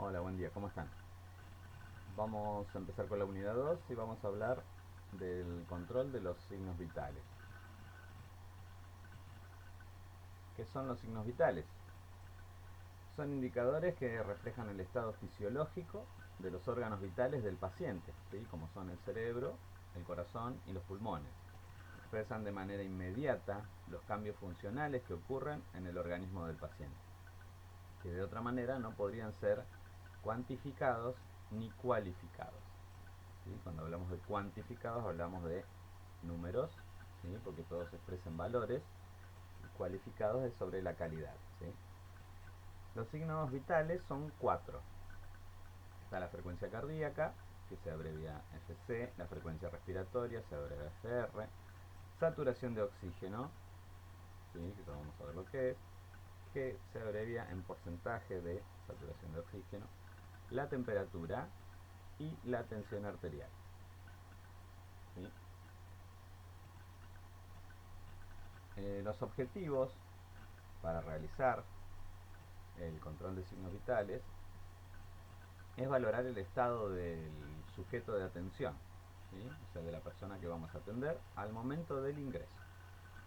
Hola, buen día, ¿cómo están? Vamos a empezar con la unidad 2 y vamos a hablar del control de los signos vitales. ¿Qué son los signos vitales? Son indicadores que reflejan el estado fisiológico de los órganos vitales del paciente, ¿sí? Como son el cerebro, el corazón y los pulmones. Expresan de manera inmediata los cambios funcionales que ocurren en el organismo del paciente, que de otra manera no podrían ser cuantificados ni cualificados. ¿Sí? Cuando hablamos de cuantificados hablamos de números, ¿sí? Porque todos expresan valores, y cualificados es sobre la calidad. ¿Sí? Los signos vitales son 4. Está la frecuencia cardíaca, que se abrevia FC, la frecuencia respiratoria se abrevia FR, saturación de oxígeno, ¿sí? Que vamos a ver lo que se abrevia en porcentaje de saturación de oxígeno, la temperatura y la tensión arterial. ¿Sí? Los objetivos para realizar el control de signos vitales es valorar el estado del sujeto de atención, ¿sí? O sea, de la persona que vamos a atender al momento del ingreso.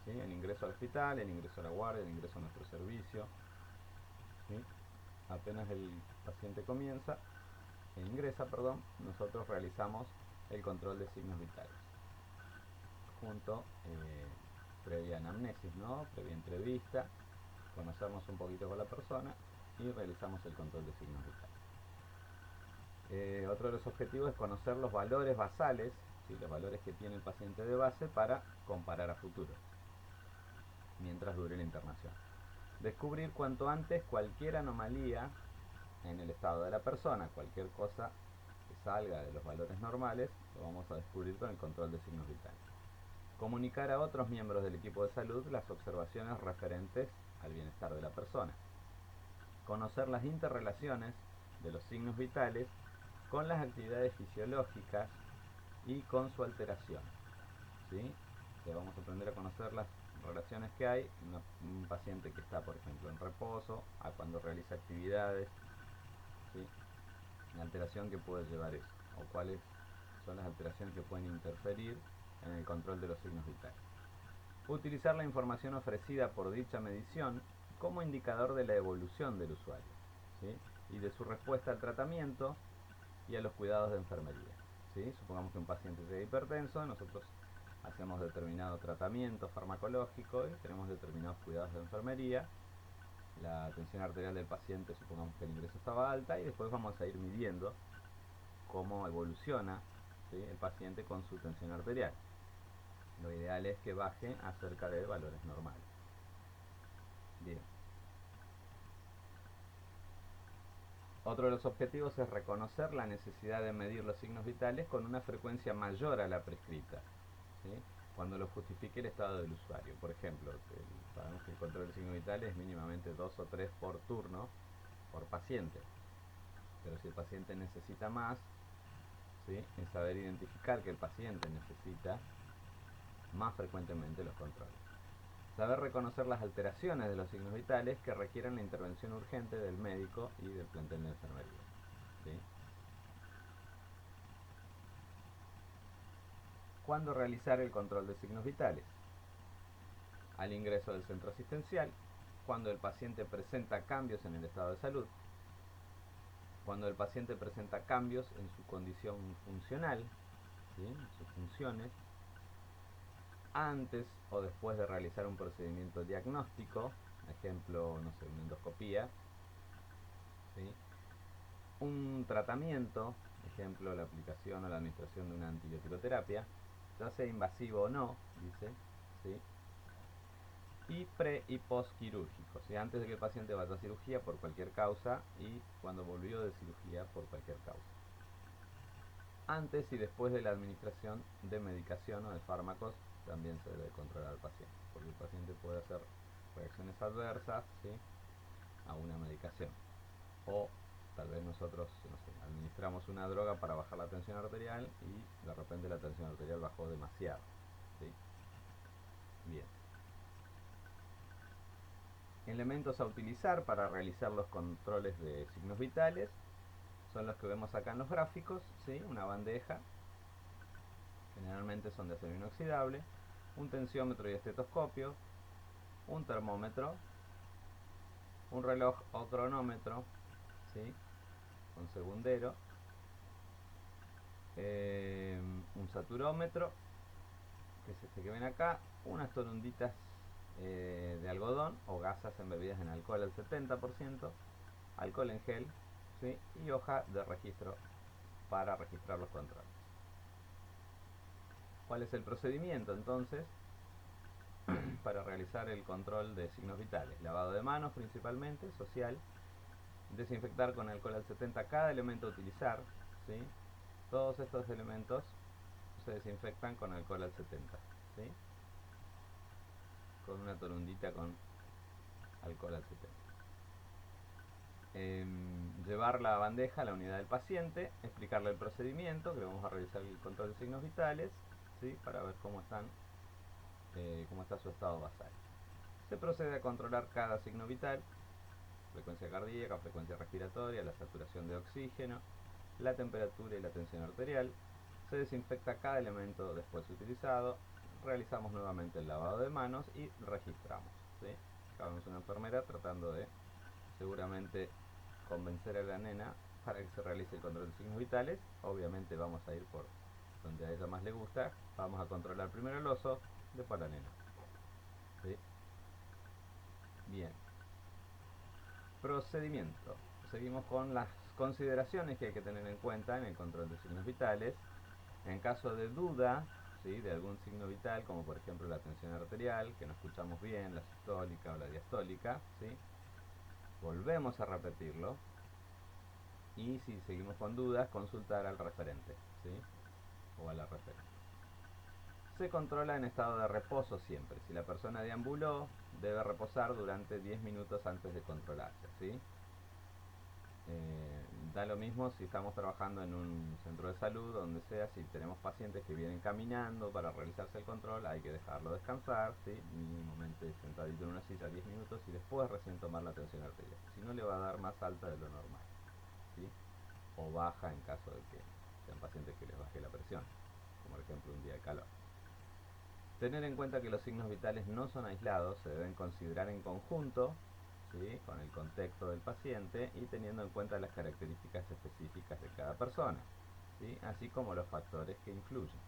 ¿Sí? El ingreso al hospital, el ingreso a la guardia, el ingreso a nuestro servicio. ¿Sí? Apenas el paciente ingresa, nosotros realizamos el control de signos vitales. Junto, previa anamnesis, ¿no? Previa entrevista, conocemos un poquito con la persona y realizamos el control de signos vitales. Otro de los objetivos es conocer los valores basales, ¿sí? Los valores que tiene el paciente de base para comparar a futuro, mientras dure la internación. Descubrir cuanto antes cualquier anomalía en el estado de la persona, cualquier cosa que salga de los valores normales, lo vamos a descubrir con el control de signos vitales. Comunicar a otros miembros del equipo de salud las observaciones referentes al bienestar de la persona. Conocer las interrelaciones de los signos vitales con las actividades fisiológicas y con su alteración. ¿Sí? Que vamos a aprender a conocer las relaciones que hay en un paciente que está, por ejemplo, en reposo, a cuando realiza actividades, ¿sí? La alteración que puede llevar eso, o cuáles son las alteraciones que pueden interferir en el control de los signos vitales. Utilizar la información ofrecida por dicha medición como indicador de la evolución del usuario, ¿sí? Y de su respuesta al tratamiento y a los cuidados de enfermería. ¿Sí? Supongamos que un paciente llega hipertenso, nosotros hacemos determinado tratamiento farmacológico y tenemos determinados cuidados de enfermería. La tensión arterial del paciente, supongamos que el ingreso estaba alta, y después vamos a ir midiendo cómo evoluciona, ¿sí? El paciente con su tensión arterial. Lo ideal es que baje a cerca de valores normales. Bien. Otro de los objetivos es reconocer la necesidad de medir los signos vitales con una frecuencia mayor a la prescrita, ¿sí? Cuando lo justifique el estado del usuario. Por ejemplo, sabemos que el control de signos vitales es mínimamente 2 o 3 por turno por paciente. Pero si el paciente necesita más, ¿sí? Es saber identificar que el paciente necesita más frecuentemente los controles. Saber reconocer las alteraciones de los signos vitales que requieren la intervención urgente del médico y del plantel de enfermería. ¿Sí? ¿Cuándo realizar el control de signos vitales? Al ingreso del centro asistencial, cuando el paciente presenta cambios en el estado de salud, cuando el paciente presenta cambios en su condición funcional, ¿sí? En sus funciones, antes o después de realizar un procedimiento diagnóstico, ejemplo, no sé, una endoscopía, ¿sí? Un tratamiento, ejemplo, la aplicación o la administración de una antibioticoterapia, ya sea invasivo o no, dice, ¿sí? Y pre y post quirúrgico, ¿sí? Antes de que el paciente vaya a cirugía por cualquier causa y cuando volvió de cirugía por cualquier causa. Antes y después de la administración de medicación o de fármacos también se debe controlar al paciente, porque el paciente puede hacer reacciones adversas, ¿sí? A una medicación. O tal vez nosotros, no sé, administramos una droga para bajar la tensión arterial y de repente la tensión arterial bajó demasiado, ¿sí? Bien. Elementos a utilizar para realizar los controles de signos vitales. son los que vemos acá en los gráficos, ¿sí? Una bandeja, generalmente son de acero inoxidable, un tensiómetro y estetoscopio, un termómetro, un reloj o cronómetro, ¿sí? Con segundero, un saturómetro, que es este que ven acá, unas torunditas de algodón o gasas embebidas en alcohol al 70%, alcohol en gel, ¿sí? Y hoja de registro para registrar los controles. ¿Cuál es el procedimiento entonces para realizar el control de signos vitales? Lavado de manos principalmente, social, desinfectar con alcohol al 70 cada elemento a utilizar, ¿sí? Todos estos elementos se desinfectan con alcohol al 70, ¿sí? Con una torundita con alcohol al 70. Llevar la bandeja a la unidad del paciente, explicarle el procedimiento, que vamos a realizar el control de signos vitales, ¿sí? Para ver cómo está su estado basal. Se procede a controlar cada signo vital: frecuencia cardíaca, frecuencia respiratoria, la saturación de oxígeno, la temperatura y la tensión arterial. Se desinfecta cada elemento después utilizado, realizamos nuevamente el lavado de manos y registramos, ¿sí? Acá vemos una enfermera tratando de seguramente convencer a la nena para que se realice el control de signos vitales. Obviamente vamos a ir por donde a ella más le gusta. Vamos a controlar primero el oso, después la nena, ¿sí? Bien. Procedimiento. Seguimos con las consideraciones que hay que tener en cuenta en el control de signos vitales. En caso de duda, ¿sí?, de algún signo vital, como por ejemplo la tensión arterial, que no escuchamos bien, la sistólica o la diastólica, ¿sí?, volvemos a repetirlo. Y si seguimos con dudas, consultar al referente, ¿sí?, o a la referente. Se controla en estado de reposo siempre. Si la persona deambuló, debe reposar durante 10 minutos antes de controlarse, ¿sí? Da lo mismo si estamos trabajando en un centro de salud, donde sea. Si tenemos pacientes que vienen caminando para realizarse el control, hay que dejarlo descansar, ¿sí?, mínimamente sentadito en una silla 10 minutos y después recién tomar la tensión arterial. Si no, le va a dar más alta de lo normal, ¿sí?, o baja en caso de que sean pacientes que les baje la presión, como por ejemplo un día de calor. Tener en cuenta que los signos vitales no son aislados, se deben considerar en conjunto, ¿sí?, con el contexto del paciente y teniendo en cuenta las características específicas de cada persona, ¿sí?, así como los factores que influyen,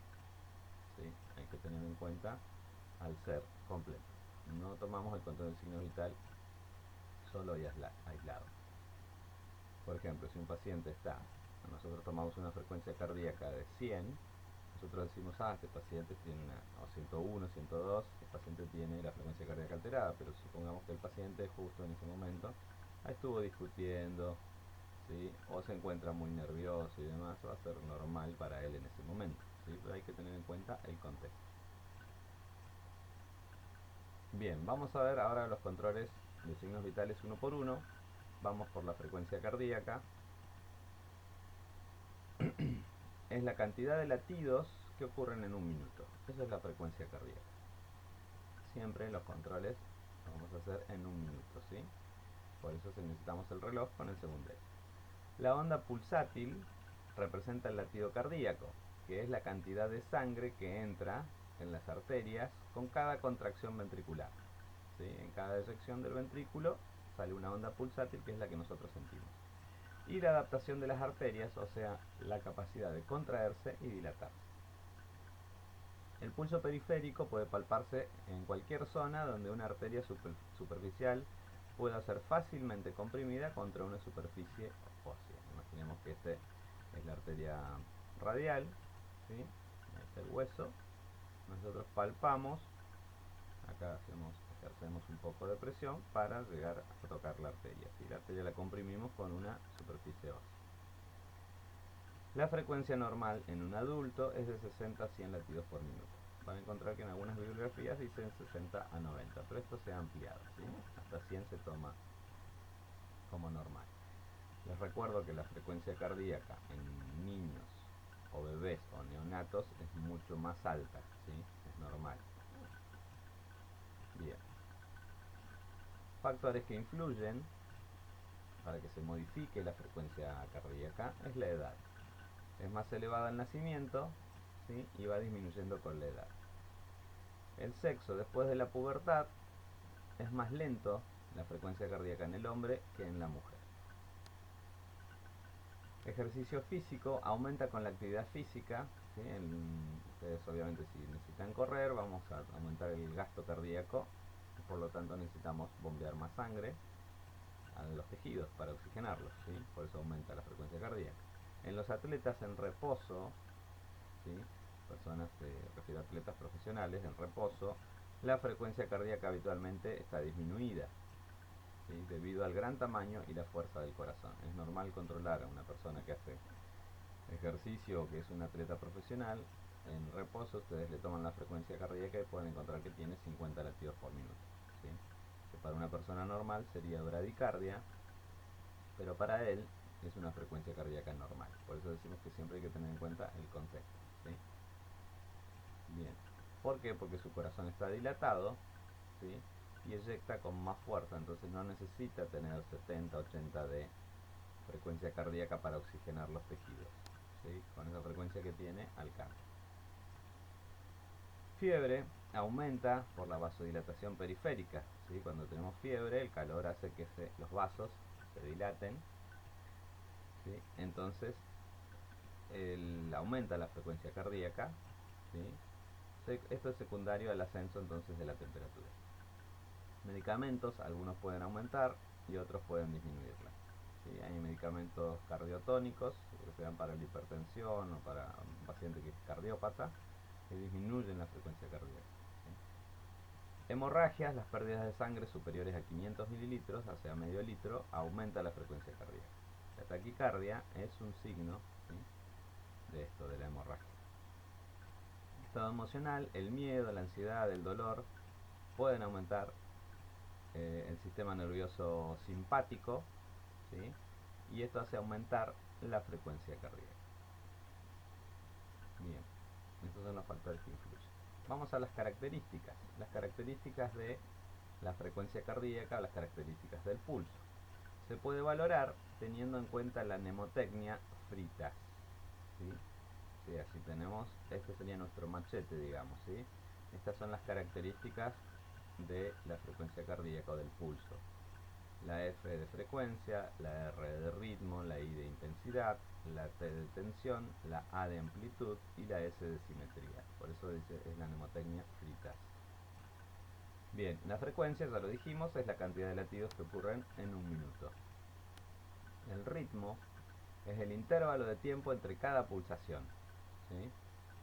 ¿sí? Hay que tener en cuenta al ser completo. No tomamos el control del signo vital solo y aislado. Por ejemplo, si un paciente nosotros tomamos una frecuencia cardíaca de 100, nosotros decimos, este paciente tiene o 101, 102, el paciente tiene la frecuencia cardíaca alterada, pero supongamos que el paciente justo en ese momento estuvo discutiendo, ¿sí?, o se encuentra muy nervioso y demás, va a ser normal para él en ese momento, ¿sí?, pero hay que tener en cuenta el contexto. Bien, vamos a ver ahora los controles de signos vitales uno por uno. Vamos por la frecuencia cardíaca. Es la cantidad de latidos que ocurren en un minuto. Esa es la frecuencia cardíaca. Siempre los controles los vamos a hacer en un minuto, ¿sí? Por eso necesitamos el reloj con el segundero. La onda pulsátil representa el latido cardíaco, que es la cantidad de sangre que entra en las arterias con cada contracción ventricular, ¿sí? En cada eyección del ventrículo sale una onda pulsátil, que es la que nosotros sentimos. Y la adaptación de las arterias, o sea, la capacidad de contraerse y dilatarse. El pulso periférico puede palparse en cualquier zona donde una arteria superficial pueda ser fácilmente comprimida contra una superficie ósea. Imaginemos que esta es la arteria radial, ¿sí? Ahí está el hueso. Nosotros palpamos, acá ejercemos un poco de presión para llegar a tocar la arteria, ¿sí? La arteria la comprimimos con una superficie ósea. La frecuencia normal en un adulto es de 60 a 100 latidos por minuto. Van a encontrar que en algunas bibliografías dicen 60 a 90, pero esto se ha ampliado, ¿sí? Hasta 100 se toma como normal. Les recuerdo que la frecuencia cardíaca en niños o bebés o neonatos es mucho más alta, ¿sí? Es normal. Bien. Factores que influyen. para que se modifique la frecuencia cardíaca es la edad. Es más elevada al nacimiento, ¿sí? Y va disminuyendo con la edad. El sexo después de la pubertad es más lento la frecuencia cardíaca en el hombre que en la mujer. Ejercicio físico aumenta con la actividad física, ¿sí? Ustedes obviamente si necesitan correr vamos a aumentar el gasto cardíaco, por lo tanto necesitamos bombear más sangre a los tejidos para oxigenarlos, ¿sí? Por eso aumenta la frecuencia cardíaca. En los atletas en reposo, ¿sí? Personas, refiero a atletas profesionales en reposo, la frecuencia cardíaca habitualmente está disminuida, ¿sí? Debido al gran tamaño y la fuerza del corazón. Es normal controlar a una persona que hace ejercicio, que es un atleta profesional. En reposo ustedes le toman la frecuencia cardíaca y pueden encontrar que tiene 50 latidos por minuto, ¿sí? Que para una persona normal sería bradicardia, pero para él es una frecuencia cardíaca normal. Por eso decimos que siempre hay que tener en cuenta el contexto, ¿sí? Bien. ¿Por qué? Porque su corazón está dilatado, ¿sí? Y eyecta con más fuerza, entonces no necesita tener 70, 80 de frecuencia cardíaca para oxigenar los tejidos, ¿sí? Con esa frecuencia que tiene alcanza. Fiebre aumenta por la vasodilatación periférica, ¿sí? Cuando tenemos fiebre el calor hace que los vasos se dilaten, ¿sí? Entonces aumenta la frecuencia cardíaca, ¿sí? Esto es secundario al ascenso entonces de la temperatura. Medicamentos, algunos pueden aumentar y otros pueden disminuirla, ¿sí? Hay medicamentos cardiotónicos que se dan para la hipertensión o para un paciente que es cardiópata, que disminuyen la frecuencia cardíaca, ¿sí? Hemorragias, las pérdidas de sangre superiores a 500 mililitros, o sea medio litro, aumenta la frecuencia cardíaca. La taquicardia es un signo, ¿sí? De esto, de la hemorragia. Estado emocional, el miedo, la ansiedad, el dolor pueden aumentar el sistema nervioso simpático, ¿sí? Y esto hace aumentar la frecuencia cardíaca. Bien, estos son los factores que influyen. Vamos a las características de la frecuencia cardíaca, las características del pulso. Se puede valorar teniendo en cuenta la mnemotecnia FRITAS, ¿sí? Sí, así tenemos, este sería nuestro machete, digamos, ¿sí? Estas son las características de la frecuencia cardíaca o del pulso. La F de frecuencia, la R de ritmo, la I de intensidad, la T de tensión, la A de amplitud y la S de simetría. Por eso es la mnemotecnia FRITAS. Bien, la frecuencia, ya lo dijimos, es la cantidad de latidos que ocurren en un minuto. El ritmo es el intervalo de tiempo entre cada pulsación, ¿sí?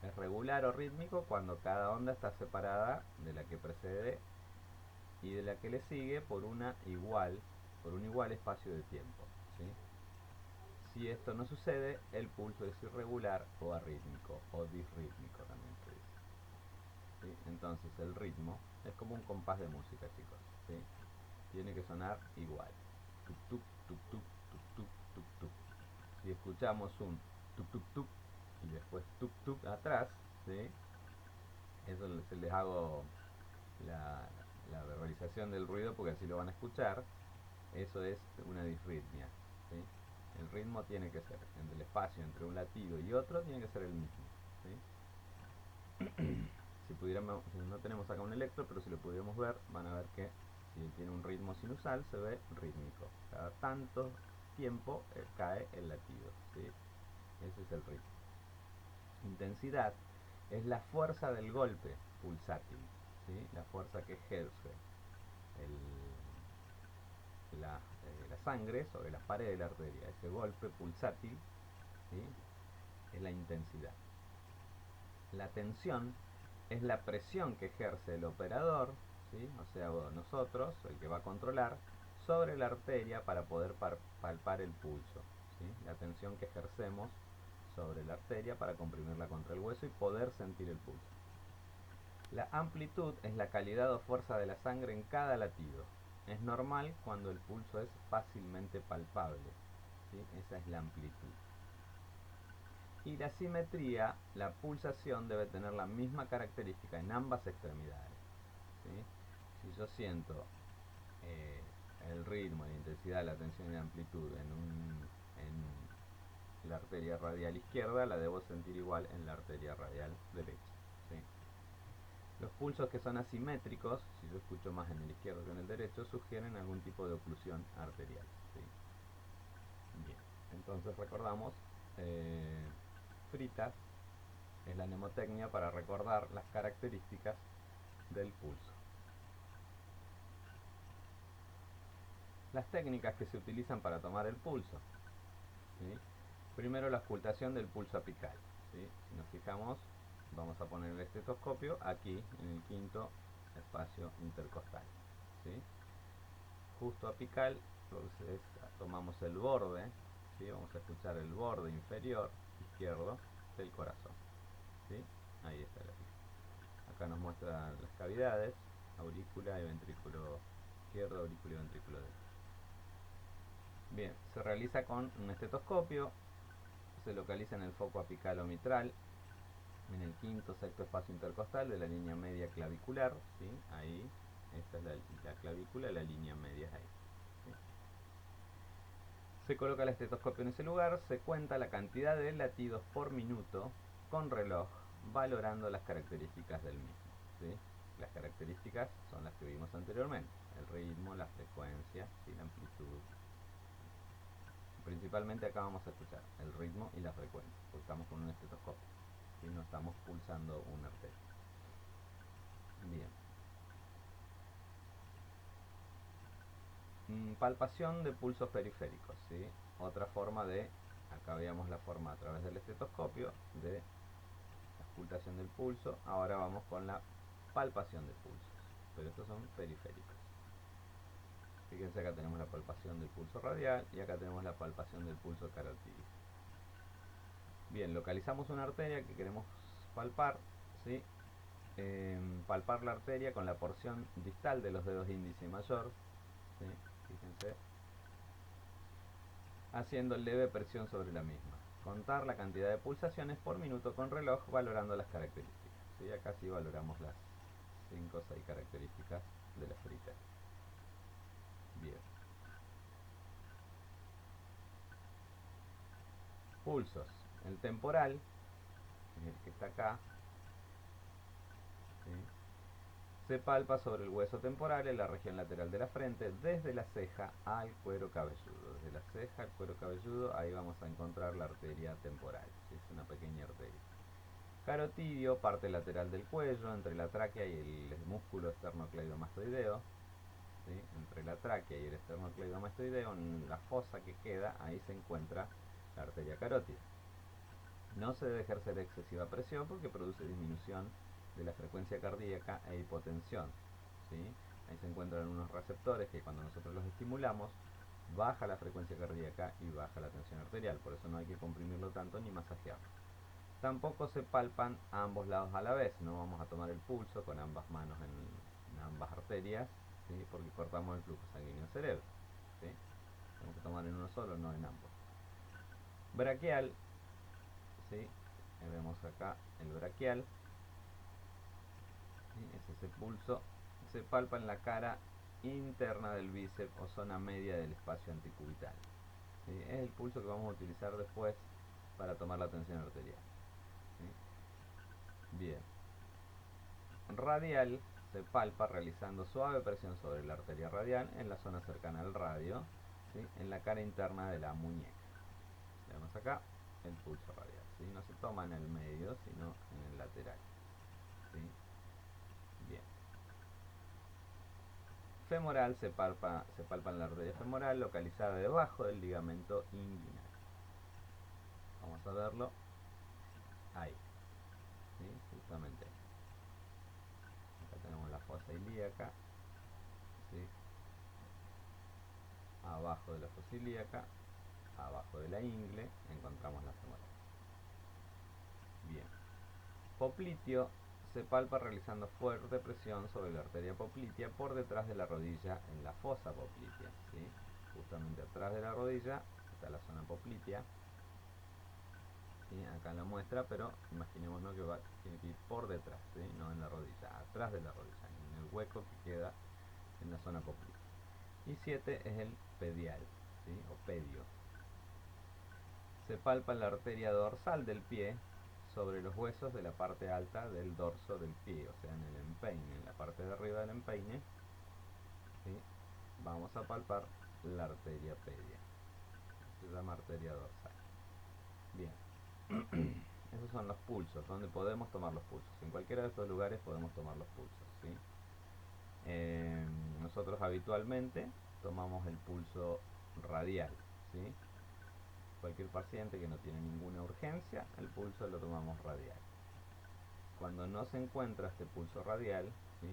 Es regular o rítmico cuando cada onda está separada de la que precede y de la que le sigue por un igual espacio de tiempo, ¿sí? Si esto no sucede, el pulso es irregular o arrítmico o disrítmico también se dice, ¿sí? Entonces el ritmo es como un compás de música, chicos, ¿sí? Tiene que sonar igual. Tuk tuk tuk tuk tuk tuk tuk tuk. Si escuchamos un tuk tuk tuk y después tuk tuk atrás, ¿sí? Eso se les hago la verbalización del ruido porque así lo van a escuchar. Eso es una disritmia, ¿sí? El ritmo tiene que ser, entre el espacio entre un latido y otro tiene que ser el mismo, ¿sí? Si no tenemos acá un electro, pero si lo pudiéramos ver, van a ver que si tiene un ritmo sinusal se ve rítmico. Cada tanto tiempo cae el latido, ¿sí? Ese es el ritmo. Intensidad es la fuerza del golpe pulsátil, ¿sí? La fuerza que ejerce la sangre sobre las paredes de la arteria. Ese golpe pulsátil, ¿sí? Es la intensidad. La tensión es la presión que ejerce el operador, ¿sí? O sea, nosotros, el que va a controlar, sobre la arteria para poder palpar el pulso, ¿sí? La tensión que ejercemos sobre la arteria para comprimirla contra el hueso y poder sentir el pulso. La amplitud es la calidad o fuerza de la sangre en cada latido. Es normal cuando el pulso es fácilmente palpable, ¿sí? Esa es la amplitud. Y la simetría, la pulsación debe tener la misma característica en ambas extremidades, ¿sí? Si yo siento el ritmo, la intensidad, la tensión y la amplitud en la arteria radial izquierda, la debo sentir igual en la arteria radial derecha. ¿Sí? Los pulsos que son asimétricos, si yo escucho más en el izquierdo que en el derecho, sugieren algún tipo de oclusión arterial. ¿Sí? Bien, entonces recordamos, Fritas es la mnemotecnia para recordar las características del pulso. Las técnicas que se utilizan para tomar el pulso. ¿Sí? Primero, la auscultación del pulso apical. ¿Sí? Si nos fijamos, vamos a poner el estetoscopio aquí en el quinto espacio intercostal. ¿Sí? Justo apical, entonces tomamos el borde, ¿sí? Vamos a escuchar el borde inferior izquierdo del corazón. ¿Sí? Ahí está la pica. Acá nos muestra las cavidades, aurícula y ventrículo izquierdo, aurícula y ventrículo derecho. Bien, se realiza con un estetoscopio, se localiza en el foco apical o mitral, en el quinto sexto espacio intercostal de la línea media clavicular, ¿sí? Ahí, esta es la clavícula, la línea media es ahí. ¿Sí? Se coloca el estetoscopio en ese lugar, se cuenta la cantidad de latidos por minuto con reloj, valorando las características del mismo. ¿Sí? Las características son las que vimos anteriormente, el ritmo, la frecuencia, ¿sí? La amplitud. Principalmente acá vamos a escuchar el ritmo y la frecuencia, porque estamos con un estetoscopio y no estamos pulsando una arteria. Bien. Palpación de pulsos periféricos, ¿sí? Otra forma de, acá veíamos la forma a través del estetoscopio de la auscultación del pulso, ahora vamos con la palpación de pulsos, pero estos son periféricos. Fíjense, acá tenemos la palpación del pulso radial y acá tenemos la palpación del pulso carotídeo. Bien, localizamos una arteria que queremos palpar, ¿sí? Palpar la arteria con la porción distal de los dedos índice y mayor, ¿sí? Fíjense, haciendo leve presión sobre la misma. Contar la cantidad de pulsaciones por minuto con reloj, valorando las características. ¿Sí? Acá sí valoramos las 5 o 6 características de la frita. Bien. Pulsos. El temporal, que es el que está acá, ¿sí? Se palpa sobre el hueso temporal en la región lateral de la frente, desde la ceja al cuero cabelludo. Desde la ceja al cuero cabelludo, ahí vamos a encontrar la arteria temporal. ¿Sí? Es una pequeña arteria. Carotidio, parte lateral del cuello, entre la tráquea y el músculo esternocleidomastoideo. ¿Sí? Entre la tráquea y el esternocleidomastoideo, en la fosa que queda, ahí se encuentra la arteria carótida. No se debe ejercer excesiva presión porque produce disminución de la frecuencia cardíaca e hipotensión. ¿Sí? Ahí se encuentran unos receptores que cuando nosotros los estimulamos, baja la frecuencia cardíaca y baja la tensión arterial. Por eso no hay que comprimirlo tanto ni masajearlo. Tampoco se palpan a ambos lados a la vez, no vamos a tomar el pulso con ambas manos en ambas arterias, ¿sí? Porque cortamos el flujo sanguíneo al cerebro. ¿Sí? Tenemos que tomar en uno solo, no en ambos. Braquial, ¿sí? Vemos acá el braquial, ¿sí? Es ese pulso, se palpa en la cara interna del bíceps o zona media del espacio anticubital. ¿Sí? Es el pulso que vamos a utilizar después para tomar la tensión arterial. ¿Sí? Bien. Radial se palpa realizando suave presión sobre la arteria radial en la zona cercana al radio, ¿sí? En la cara interna de la muñeca. Vemos acá el pulso radial, ¿sí? No se toma en el medio, sino en el lateral. ¿Sí? Bien. Femoral se palpa en la arteria femoral localizada debajo del ligamento inguinal. Vamos a verlo ahí, ¿sí? Justamente ahí. Acá tenemos la fosa ilíaca, ¿sí? Abajo de la fosa ilíaca, abajo de la ingle, encontramos la femoral. Bien. Popliteo se palpa realizando fuerte presión sobre la arteria poplitea por detrás de la rodilla en la fosa poplitea. ¿Sí? Justamente atrás de la rodilla está la zona poplitea. ¿Sí? Acá en la muestra, pero imaginémonos que tiene que ir por detrás, ¿sí? No en la rodilla, atrás de la rodilla, en el hueco que queda en la zona poplitea. Y 7 es el pedial, ¿sí? O pedio. Se palpa la arteria dorsal del pie sobre los huesos de la parte alta del dorso del pie, o sea, en el empeine, en la parte de arriba del empeine, ¿sí? Vamos a palpar la arteria pedia. Se llama arteria dorsal. Bien. Esos son los pulsos, donde podemos tomar los pulsos. En cualquiera de estos lugares podemos tomar los pulsos, ¿sí? Nosotros habitualmente tomamos el pulso radial, ¿sí? Cualquier paciente que no tiene ninguna urgencia, el pulso lo tomamos radial. Cuando no se encuentra este pulso radial, ¿sí?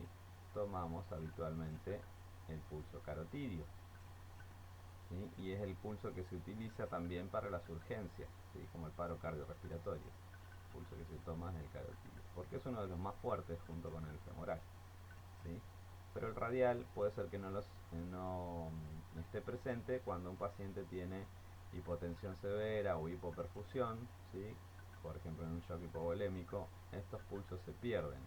Tomamos habitualmente el pulso carotidio, ¿sí? Y es el pulso que se utiliza también para las urgencias, ¿sí? Como el paro cardiorrespiratorio. El pulso que se toma es el carotidio, porque es uno de los más fuertes junto con el femoral, ¿sí? Pero el radial puede ser que no esté presente cuando un paciente tiene hipotensión severa o hipoperfusión, ¿sí? Por ejemplo, en un shock hipovolémico, estos pulsos se pierden,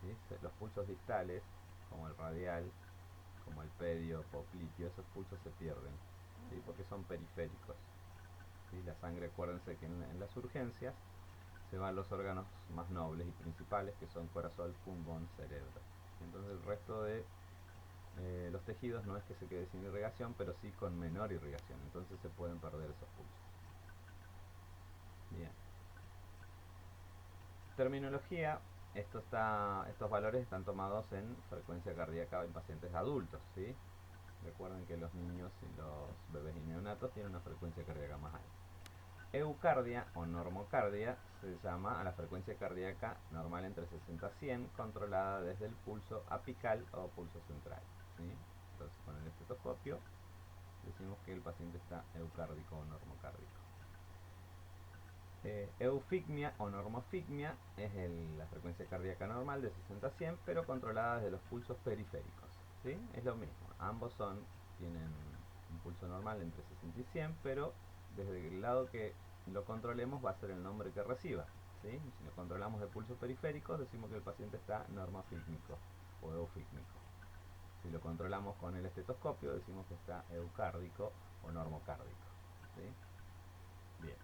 ¿sí? Los pulsos distales, como el radial, como el pedio, popliteo, esos pulsos se pierden, ¿sí? Porque son periféricos, ¿sí? La sangre, acuérdense que en las urgencias se van los órganos más nobles y principales, que son corazón, pulmón, cerebro. Entonces el resto de los tejidos no es que se quede sin irrigación, pero sí con menor irrigación, entonces se pueden perder esos pulsos. Bien. Terminología, estos valores están tomados en frecuencia cardíaca en pacientes adultos, ¿sí? Recuerden que los niños y los bebés y neonatos tienen una frecuencia cardíaca más alta. Eucardia o normocardia se llama a la frecuencia cardíaca normal entre 60 a 100, controlada desde el pulso apical o pulso central, ¿sí? Entonces con el estetoscopio decimos que el paciente está eucárdico o normocárdico. Eufigmia o normofigmia es la frecuencia cardíaca normal de 60 a 100, pero controlada desde los pulsos periféricos, ¿sí? Es lo mismo, ambos tienen un pulso normal entre 60 y 100, pero desde el lado que lo controlemos va a ser el nombre que reciba, ¿sí? Si lo controlamos de pulsos periféricos, decimos que el paciente está normofígmico o eufígmico. Si lo controlamos con el estetoscopio, decimos que está eucárdico o normocárdico, ¿sí? Bien.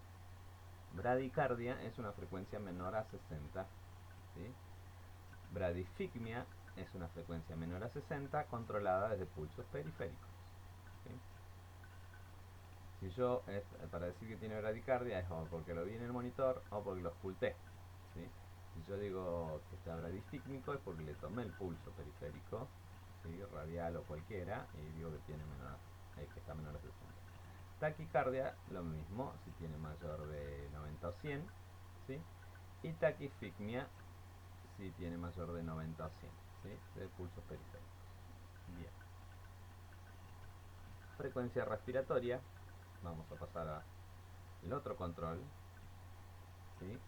Bradicardia es una frecuencia menor a 60, ¿sí? Bradifigmia es una frecuencia menor a 60 controlada desde pulsos periféricos, ¿sí? Si yo, para decir que tiene bradicardia, es o porque lo vi en el monitor o porque lo oculté, ¿sí? Si yo digo que está bradifígmico es porque le tomé el pulso periférico, ¿sí? Radial o cualquiera, y digo que que está menor a 60. Taquicardia, lo mismo, si tiene mayor de 90 o 100, ¿sí? Y taquifigmia, si tiene mayor de 90 o 100, ¿sí? De pulsos periféricos. Bien. Frecuencia respiratoria, vamos a pasar al otro control, ¿sí?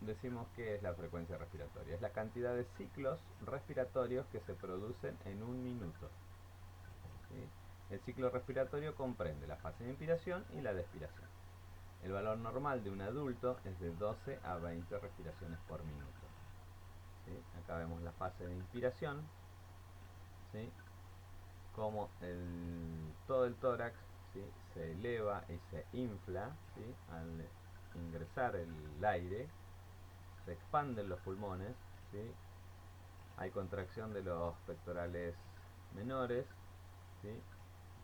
Decimos que es la frecuencia respiratoria, es la cantidad de ciclos respiratorios que se producen en un minuto, ¿sí? El ciclo respiratorio comprende la fase de inspiración y la de expiración. El valor normal de un adulto es de 12 a 20 respiraciones por minuto, ¿sí? Acá vemos la fase de inspiración, ¿sí? Como todo el tórax, ¿sí? Se eleva y se infla, ¿sí? Al ingresar el aire, se expanden los pulmones, ¿sí? Hay contracción de los pectorales menores, ¿sí?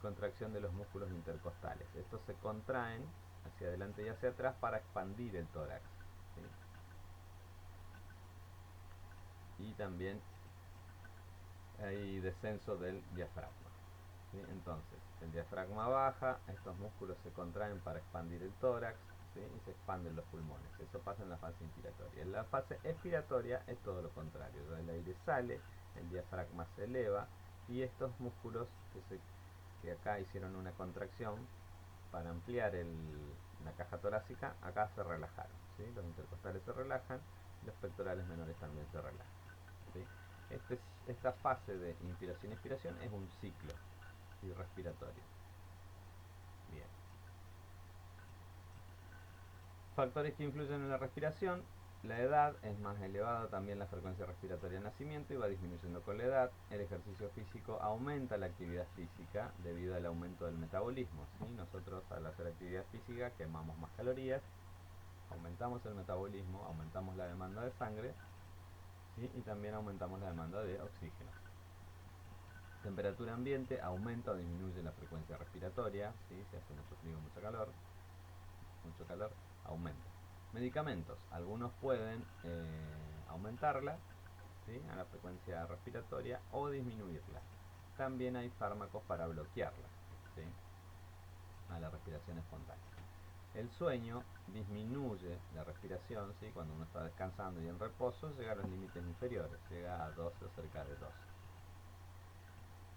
Contracción de los músculos intercostales. Estos se contraen hacia adelante y hacia atrás para expandir el tórax, ¿sí? Y también hay descenso del diafragma, ¿sí? Entonces, el diafragma baja, estos músculos se contraen para expandir el tórax, ¿sí? Y se expanden los pulmones. Eso pasa en la fase inspiratoria. En la fase expiratoria es todo lo contrario. El aire sale, el diafragma se eleva y estos músculos que acá hicieron una contracción para ampliar la caja torácica, acá se relajaron, ¿sí? Los intercostales se relajan, los pectorales menores también se relajan, ¿sí? Esta fase de inspiración y expiración es un ciclo, ¿sí? Respiratorio. Bien. Factores que influyen en la respiración. la edad es más elevada también la frecuencia respiratoria de nacimiento y va disminuyendo con la edad. El ejercicio físico aumenta la actividad física debido al aumento del metabolismo, ¿sí? Nosotros al hacer actividad física quemamos más calorías, aumentamos el metabolismo, aumentamos la demanda de sangre, ¿sí? Y también aumentamos la demanda de oxígeno. Temperatura ambiente aumenta o disminuye la frecuencia respiratoria, ¿sí? Si hace mucho frío o mucho calor, aumenta. Medicamentos, algunos pueden aumentarla, ¿sí? A la frecuencia respiratoria o disminuirla. También hay fármacos para bloquearla, ¿sí? A la respiración espontánea. El sueño disminuye la respiración, ¿sí? Cuando uno está descansando y en reposo llega a los límites inferiores, llega a 12 o cerca de 12.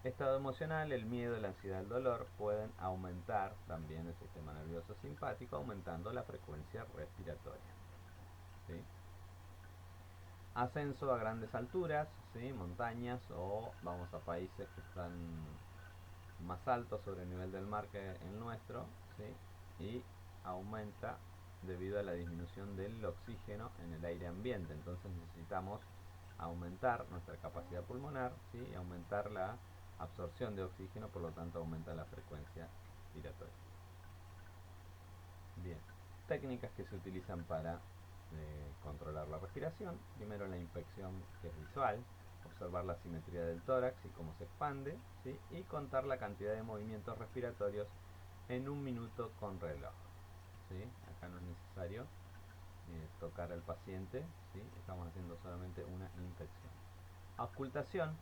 Estado emocional, el miedo, la ansiedad, el dolor pueden aumentar también el sistema nervioso simpático, aumentando la frecuencia respiratoria, ¿sí? Ascenso a grandes alturas, ¿sí? Montañas, o vamos a países que están más altos sobre el nivel del mar que el nuestro, ¿sí? Y aumenta debido a la disminución del oxígeno en el aire ambiente. Entonces necesitamos aumentar nuestra capacidad pulmonar, ¿sí? Y aumentar la absorción de oxígeno, por lo tanto aumenta la frecuencia respiratoria. Bien, técnicas que se utilizan para controlar la respiración. Primero la inspección, que es visual, observar la simetría del tórax y cómo se expande, ¿sí? Y contar la cantidad de movimientos respiratorios en un minuto con reloj, ¿sí? Acá no es necesario tocar al paciente, ¿sí? Estamos haciendo solamente una inspección. Auscultación,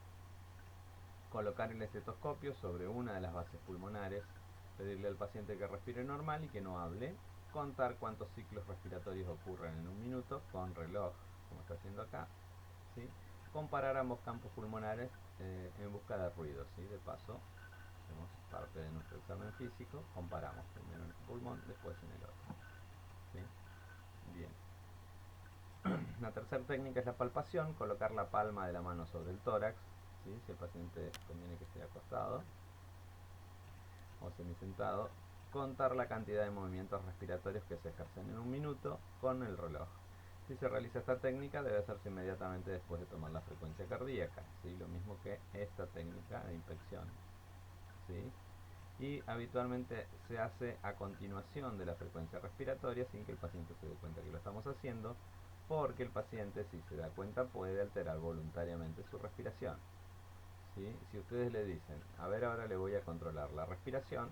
colocar el estetoscopio sobre una de las bases pulmonares, pedirle al paciente que respire normal y que no hable, contar cuántos ciclos respiratorios ocurren en un minuto con reloj, como está haciendo acá, ¿sí? Comparar ambos campos pulmonares en busca de ruido, ¿sí? De paso, hacemos parte de nuestro examen físico, comparamos primero en un pulmón, después en el otro, ¿sí? Bien. La tercera técnica es la palpación, colocar la palma de la mano sobre el tórax, ¿sí? Si el paciente conviene que esté acostado o semisentado, contar la cantidad de movimientos respiratorios que se ejercen en un minuto con el reloj. Si se realiza esta técnica debe hacerse inmediatamente después de tomar la frecuencia cardíaca, ¿sí? Lo mismo que esta técnica de inspección, ¿sí? Y habitualmente se hace a continuación de la frecuencia respiratoria sin que el paciente se dé cuenta que lo estamos haciendo, porque el paciente, si se da cuenta, puede alterar voluntariamente su respiración, ¿sí? Si ustedes le dicen, a ver, ahora le voy a controlar la respiración,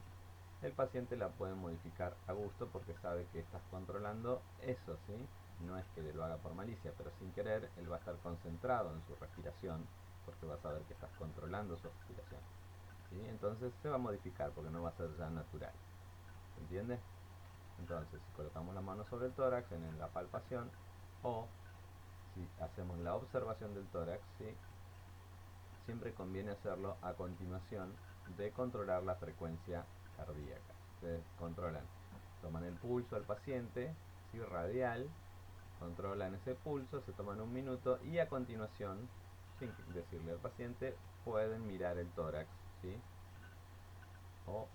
el paciente la puede modificar a gusto porque sabe que estás controlando eso, ¿sí? No es que lo haga por malicia, pero sin querer él va a estar concentrado en su respiración porque va a saber que estás controlando su respiración, ¿sí? Entonces se va a modificar porque no va a ser ya natural, ¿se entiende? Entonces, si colocamos la mano sobre el tórax en la palpación, o si hacemos la observación del tórax, ¿sí? Siempre conviene hacerlo a continuación de controlar la frecuencia cardíaca. Ustedes controlan, toman el pulso al paciente, ¿sí? Radial, controlan ese pulso, se toman un minuto y a continuación, sin decirle al paciente, pueden mirar el tórax, ¿sí? O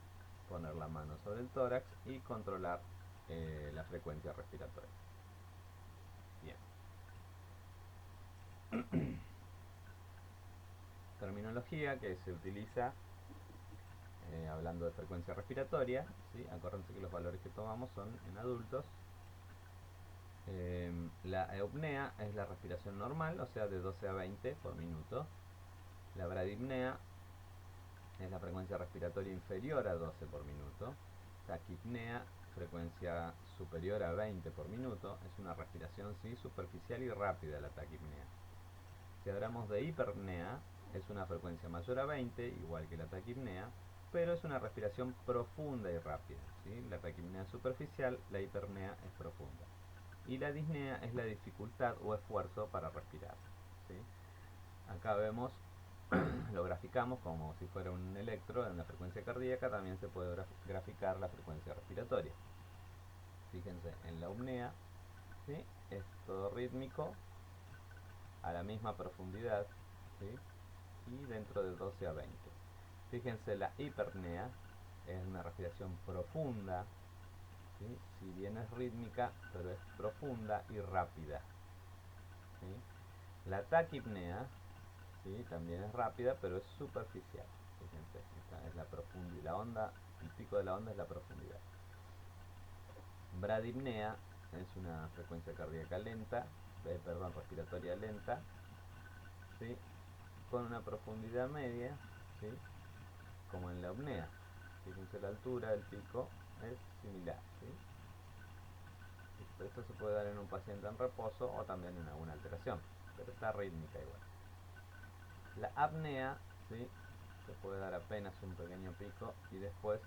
poner la mano sobre el tórax y controlar la frecuencia respiratoria. Bien. Terminología que se utiliza hablando de frecuencia respiratoria, ¿sí? Acuérdense que los valores que tomamos son en adultos. La eupnea es la respiración normal, o sea, de 12 a 20 por minuto. La bradipnea es la frecuencia respiratoria inferior a 12 por minuto. Taquipnea, frecuencia superior a 20 por minuto. Es una respiración, ¿sí? Superficial y rápida la taquipnea. Si hablamos de hiperpnea, es una frecuencia mayor a 20, igual que la taquipnea, pero es una respiración profunda y rápida, ¿sí? La taquipnea es superficial, la hiperpnea es profunda. Y la disnea es la dificultad o esfuerzo para respirar, ¿sí? Acá vemos, lo graficamos como si fuera un electro en la frecuencia cardíaca, también se puede graficar la frecuencia respiratoria. Fíjense, en la eupnea, ¿sí? Es todo rítmico, a la misma profundidad, ¿sí? Y dentro de 12 a 20. Fíjense, la hiperpnea es una respiración profunda, ¿sí? Si bien es rítmica, pero es profunda y rápida. ¿sí? La taquipnea, ¿sí? También es rápida, pero es superficial. Fíjense, esta es la profundidad. La onda, el pico de la onda es la profundidad. Bradipnea es una frecuencia cardíaca lenta, respiratoria lenta, ¿sí? Con una profundidad media, ¿sí? Como en la apnea. Fíjense, la altura del pico es similar, ¿sí? Esto se puede dar en un paciente en reposo o también en alguna alteración, pero está rítmica igual. La apnea, ¿sí? Se puede dar apenas un pequeño pico y después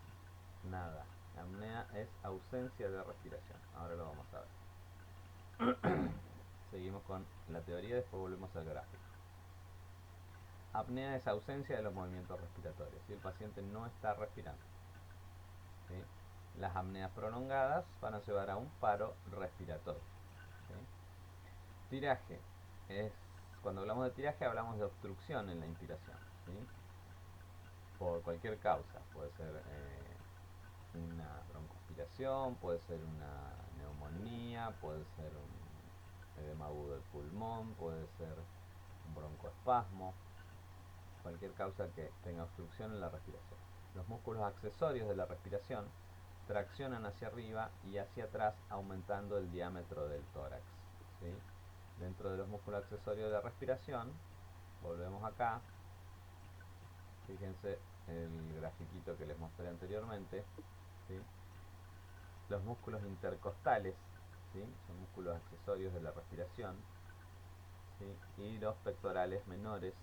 nada. La apnea es ausencia de respiración. Ahora lo vamos a ver. Seguimos con la teoría, después volvemos al gráfico. Apnea es ausencia de los movimientos respiratorios, si el paciente no está respirando, ¿sí? Las apneas prolongadas van a llevar a un paro respiratorio, ¿sí? Tiraje es, cuando hablamos de tiraje hablamos de obstrucción en la inspiración, ¿sí? Por cualquier causa, puede ser una broncoaspiración, puede ser una neumonía, puede ser un edema agudo del pulmón, puede ser un broncoespasmo, cualquier causa que tenga obstrucción en la respiración. Los músculos accesorios de la respiración traccionan hacia arriba y hacia atrás aumentando el diámetro del tórax, ¿sí? Dentro de los músculos accesorios de la respiración, volvemos acá, fíjense el grafiquito que les mostré anteriormente, ¿sí? Los músculos intercostales, ¿sí? Son músculos accesorios de la respiración, ¿sí? Y los pectorales menores,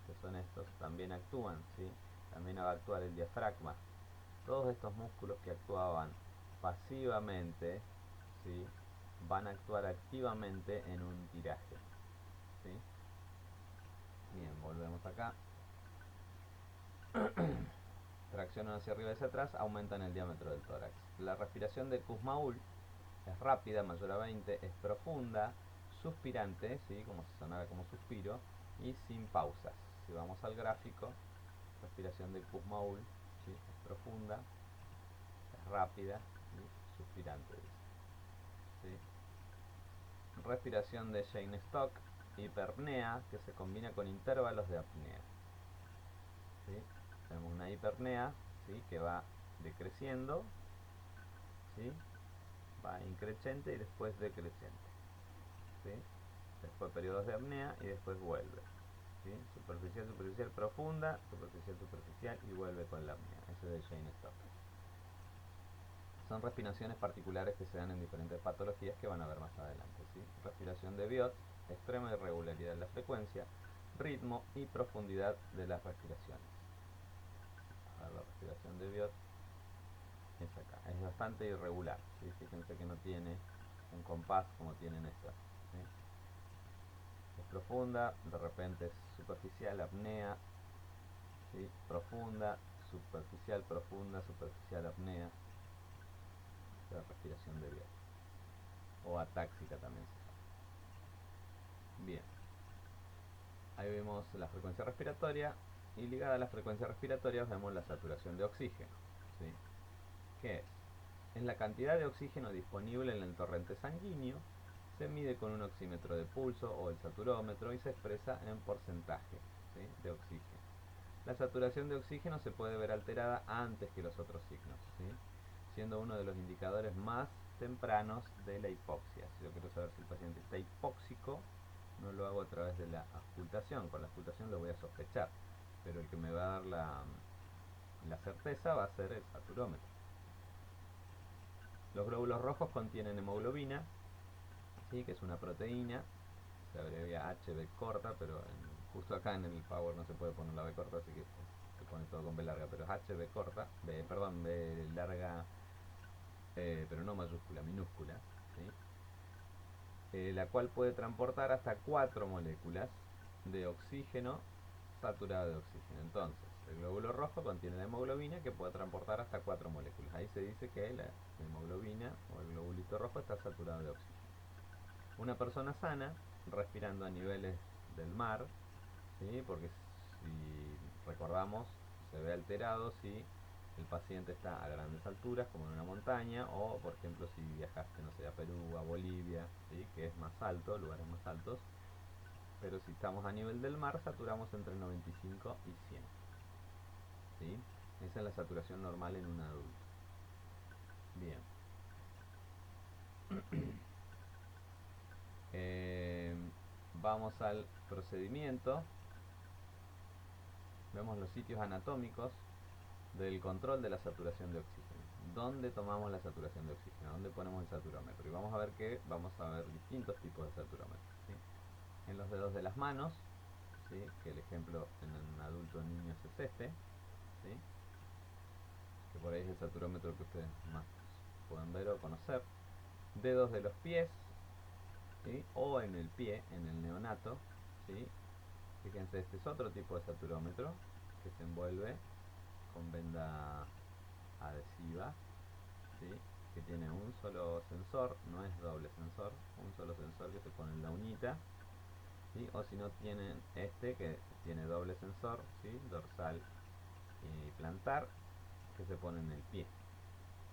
que son estos, también actúan, ¿sí? También va a actuar el diafragma. Todos estos músculos que actuaban pasivamente, ¿sí? Van a actuar activamente en un tiraje, ¿sí? Bien, volvemos acá. Traccionan hacia arriba y hacia atrás, aumentan el diámetro del tórax. La respiración de Kussmaul es rápida, mayor a 20, es profunda, suspirante, ¿sí? Como si sonara como suspiro, y sin pausas. Si vamos al gráfico, respiración de Kussmaul, ¿sí? Es profunda, es rápida y suspirante, ¿sí? Respiración de Jane Stock, hiperpnea, que se combina con intervalos de apnea, ¿sí? Tenemos una hiperpnea, ¿sí? Que va decreciendo, ¿sí? Va increciente y después decreciente, ¿sí? Después periodos de apnea y después vuelve, ¿sí? Superficial, superficial, profunda, superficial, superficial y vuelve con la apnea. Ese es de Jane Stock. Son respiraciones particulares que se dan en diferentes patologías que van a ver más adelante, ¿sí? Respiración de Biot, extrema irregularidad en la frecuencia, ritmo y profundidad de las respiraciones. A ver, la respiración de Biot es acá, es bastante irregular, ¿sí? Fíjense que no tiene un compás como tienen estas, ¿sí? Es profunda, de repente es superficial, apnea, ¿sí? Profunda, superficial, apnea, la respiración de Biot, o atáxica también se llama. Bien, ahí vemos la frecuencia respiratoria y ligada a la frecuencia respiratoria vemos la saturación de oxígeno, ¿sí? ¿Qué es? Es la cantidad de oxígeno disponible en el torrente sanguíneo, se mide con un oxímetro de pulso o el saturómetro y se expresa en porcentaje, ¿sí? De oxígeno. La saturación de oxígeno se puede ver alterada antes que los otros signos, ¿sí? Siendo uno de los indicadores más tempranos de la hipoxia. Si yo quiero saber si el paciente está hipóxico, no lo hago a través de la auscultación. Con la auscultación lo voy a sospechar, pero el que me va a dar la certeza va a ser el saturómetro. Los glóbulos rojos contienen hemoglobina, ¿sí? Que es una proteína, se abrevia HB corta, pero justo acá en el Power no se puede poner la B corta, así que se pone todo con B larga, pero es HB corta, B larga, pero no mayúscula, minúscula, ¿sí? La cual puede transportar hasta 4 moléculas de oxígeno saturado de oxígeno. Entonces, el glóbulo rojo contiene la hemoglobina que puede transportar hasta 4 moléculas. Ahí se dice que la hemoglobina o el globulito rojo está saturado de oxígeno. Una persona sana, respirando a niveles del mar, ¿sí? Porque si recordamos, se ve alterado si el paciente está a grandes alturas, como en una montaña, o por ejemplo si viajaste, no sé, a Perú, a Bolivia, ¿sí? Que es más alto, lugares más altos, pero si estamos a nivel del mar, saturamos entre 95 y 100, ¿sí? Esa es la saturación normal en un adulto. Bien. Eh, Vamos al procedimiento. Vemos los sitios anatómicos del control de la saturación de oxígeno. ¿Dónde tomamos la saturación de oxígeno? ¿Dónde ponemos el saturómetro? Y vamos a ver que vamos a ver distintos tipos de saturómetros, ¿sí? En los dedos de las manos, ¿sí? Que el ejemplo en un adulto o niño es este, ¿sí? Que por ahí es el saturómetro que ustedes más pueden ver o conocer. Dedos de los pies, ¿sí? O en el pie, en el neonato, ¿sí? Fíjense, este es otro tipo de saturómetro que se envuelve con venda adhesiva, ¿sí? Que tiene un solo sensor, no es doble sensor, un solo sensor que se pone en la uñita, ¿sí? O si no tienen este que tiene doble sensor, ¿sí? Dorsal y plantar, que se pone en el pie,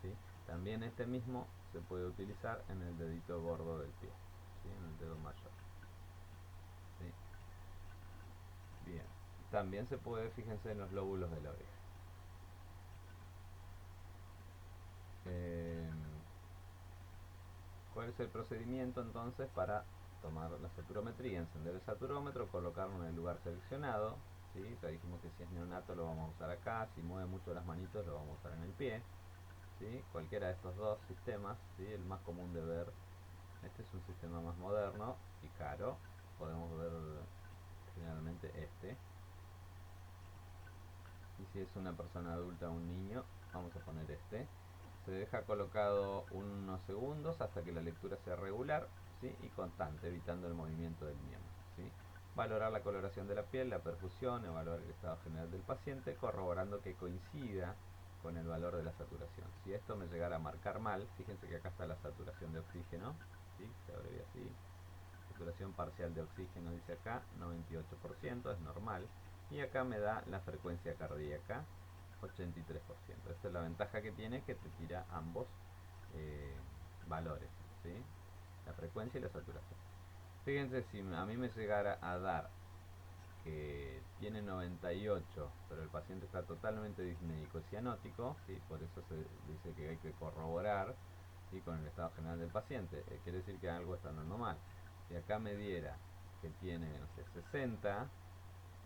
¿sí? También este mismo se puede utilizar en el dedito gordo del pie, ¿sí? En el dedo mayor, ¿sí? Bien. También se puede, fíjense en los lóbulos de la oreja. Eh, ¿Cuál es el procedimiento entonces para tomar la saturometría? Encender el saturómetro, colocarlo en el lugar seleccionado, ¿sí? Ya dijimos que si es neonato lo vamos a usar acá, si mueve mucho las manitos lo vamos a usar en el pie, ¿sí? Cualquiera de estos dos sistemas, ¿sí? El más común de ver, este es un sistema más moderno y caro, podemos ver generalmente este, y si es una persona adulta o un niño, vamos a poner este. Se deja colocado unos segundos hasta que la lectura sea regular, ¿sí? Y constante, evitando el movimiento del miembro, ¿sí? Valorar la coloración de la piel, la perfusión, evaluar el estado general del paciente, corroborando que coincida con el valor de la saturación. Si esto me llegara a marcar mal, fíjense que acá está la saturación de oxígeno, ¿sí? Se abrevia así. Saturación parcial de oxígeno dice acá, 98%, es normal. Y acá me da la frecuencia cardíaca, 83%. Esta es la ventaja que tiene, que te tira ambos eh, valores, ¿sí? La frecuencia y la saturación. Fíjense, si a mí me llegara a dar que tiene 98, pero el paciente está totalmente disnéico y cianótico, ¿sí? Por eso se dice que hay que corroborar, ¿sí? Con el estado general del paciente. Quiere decir que algo está andando mal. Si acá me diera que tiene, no sé, 60,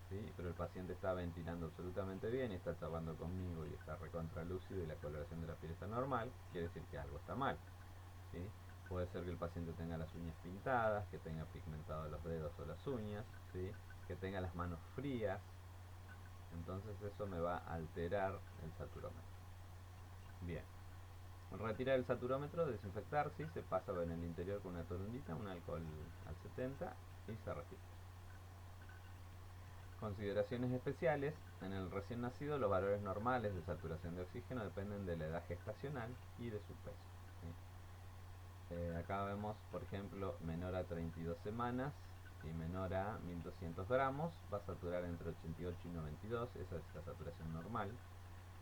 ¿sí? Pero el paciente está ventilando absolutamente bien y está charlando conmigo y está recontralúcido y la coloración de la piel está normal, quiere decir que algo está mal, ¿sí? Puede ser que el paciente tenga las uñas pintadas, que tenga pigmentados los dedos o las uñas, ¿sí? Que tenga las manos frías, entonces eso me va a alterar el saturómetro. Bien, retirar el saturómetro, desinfectar, ¿sí? Se pasa en el interior con una torundita, un alcohol al 70 y se retira. Consideraciones especiales: en el recién nacido los valores normales de saturación de oxígeno dependen de la edad gestacional y de su peso, ¿sí? Acá vemos, por ejemplo, menor a 32 semanas y menor a 1200 gramos va a saturar entre 88 y 92, esa es la saturación normal,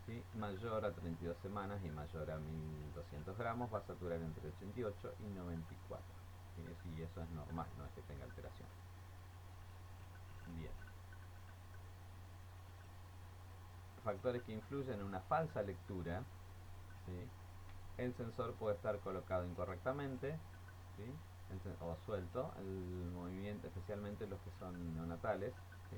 ¿sí? Mayor a 32 semanas y mayor a 1200 gramos va a saturar entre 88 y 94, ¿sí? Y eso es normal, no es que tenga alteración. Bien. Factores que influyen en una falsa lectura, ¿sí? El sensor puede estar colocado incorrectamente, ¿sí? O suelto, el movimiento, especialmente los que son neonatales, ¿sí?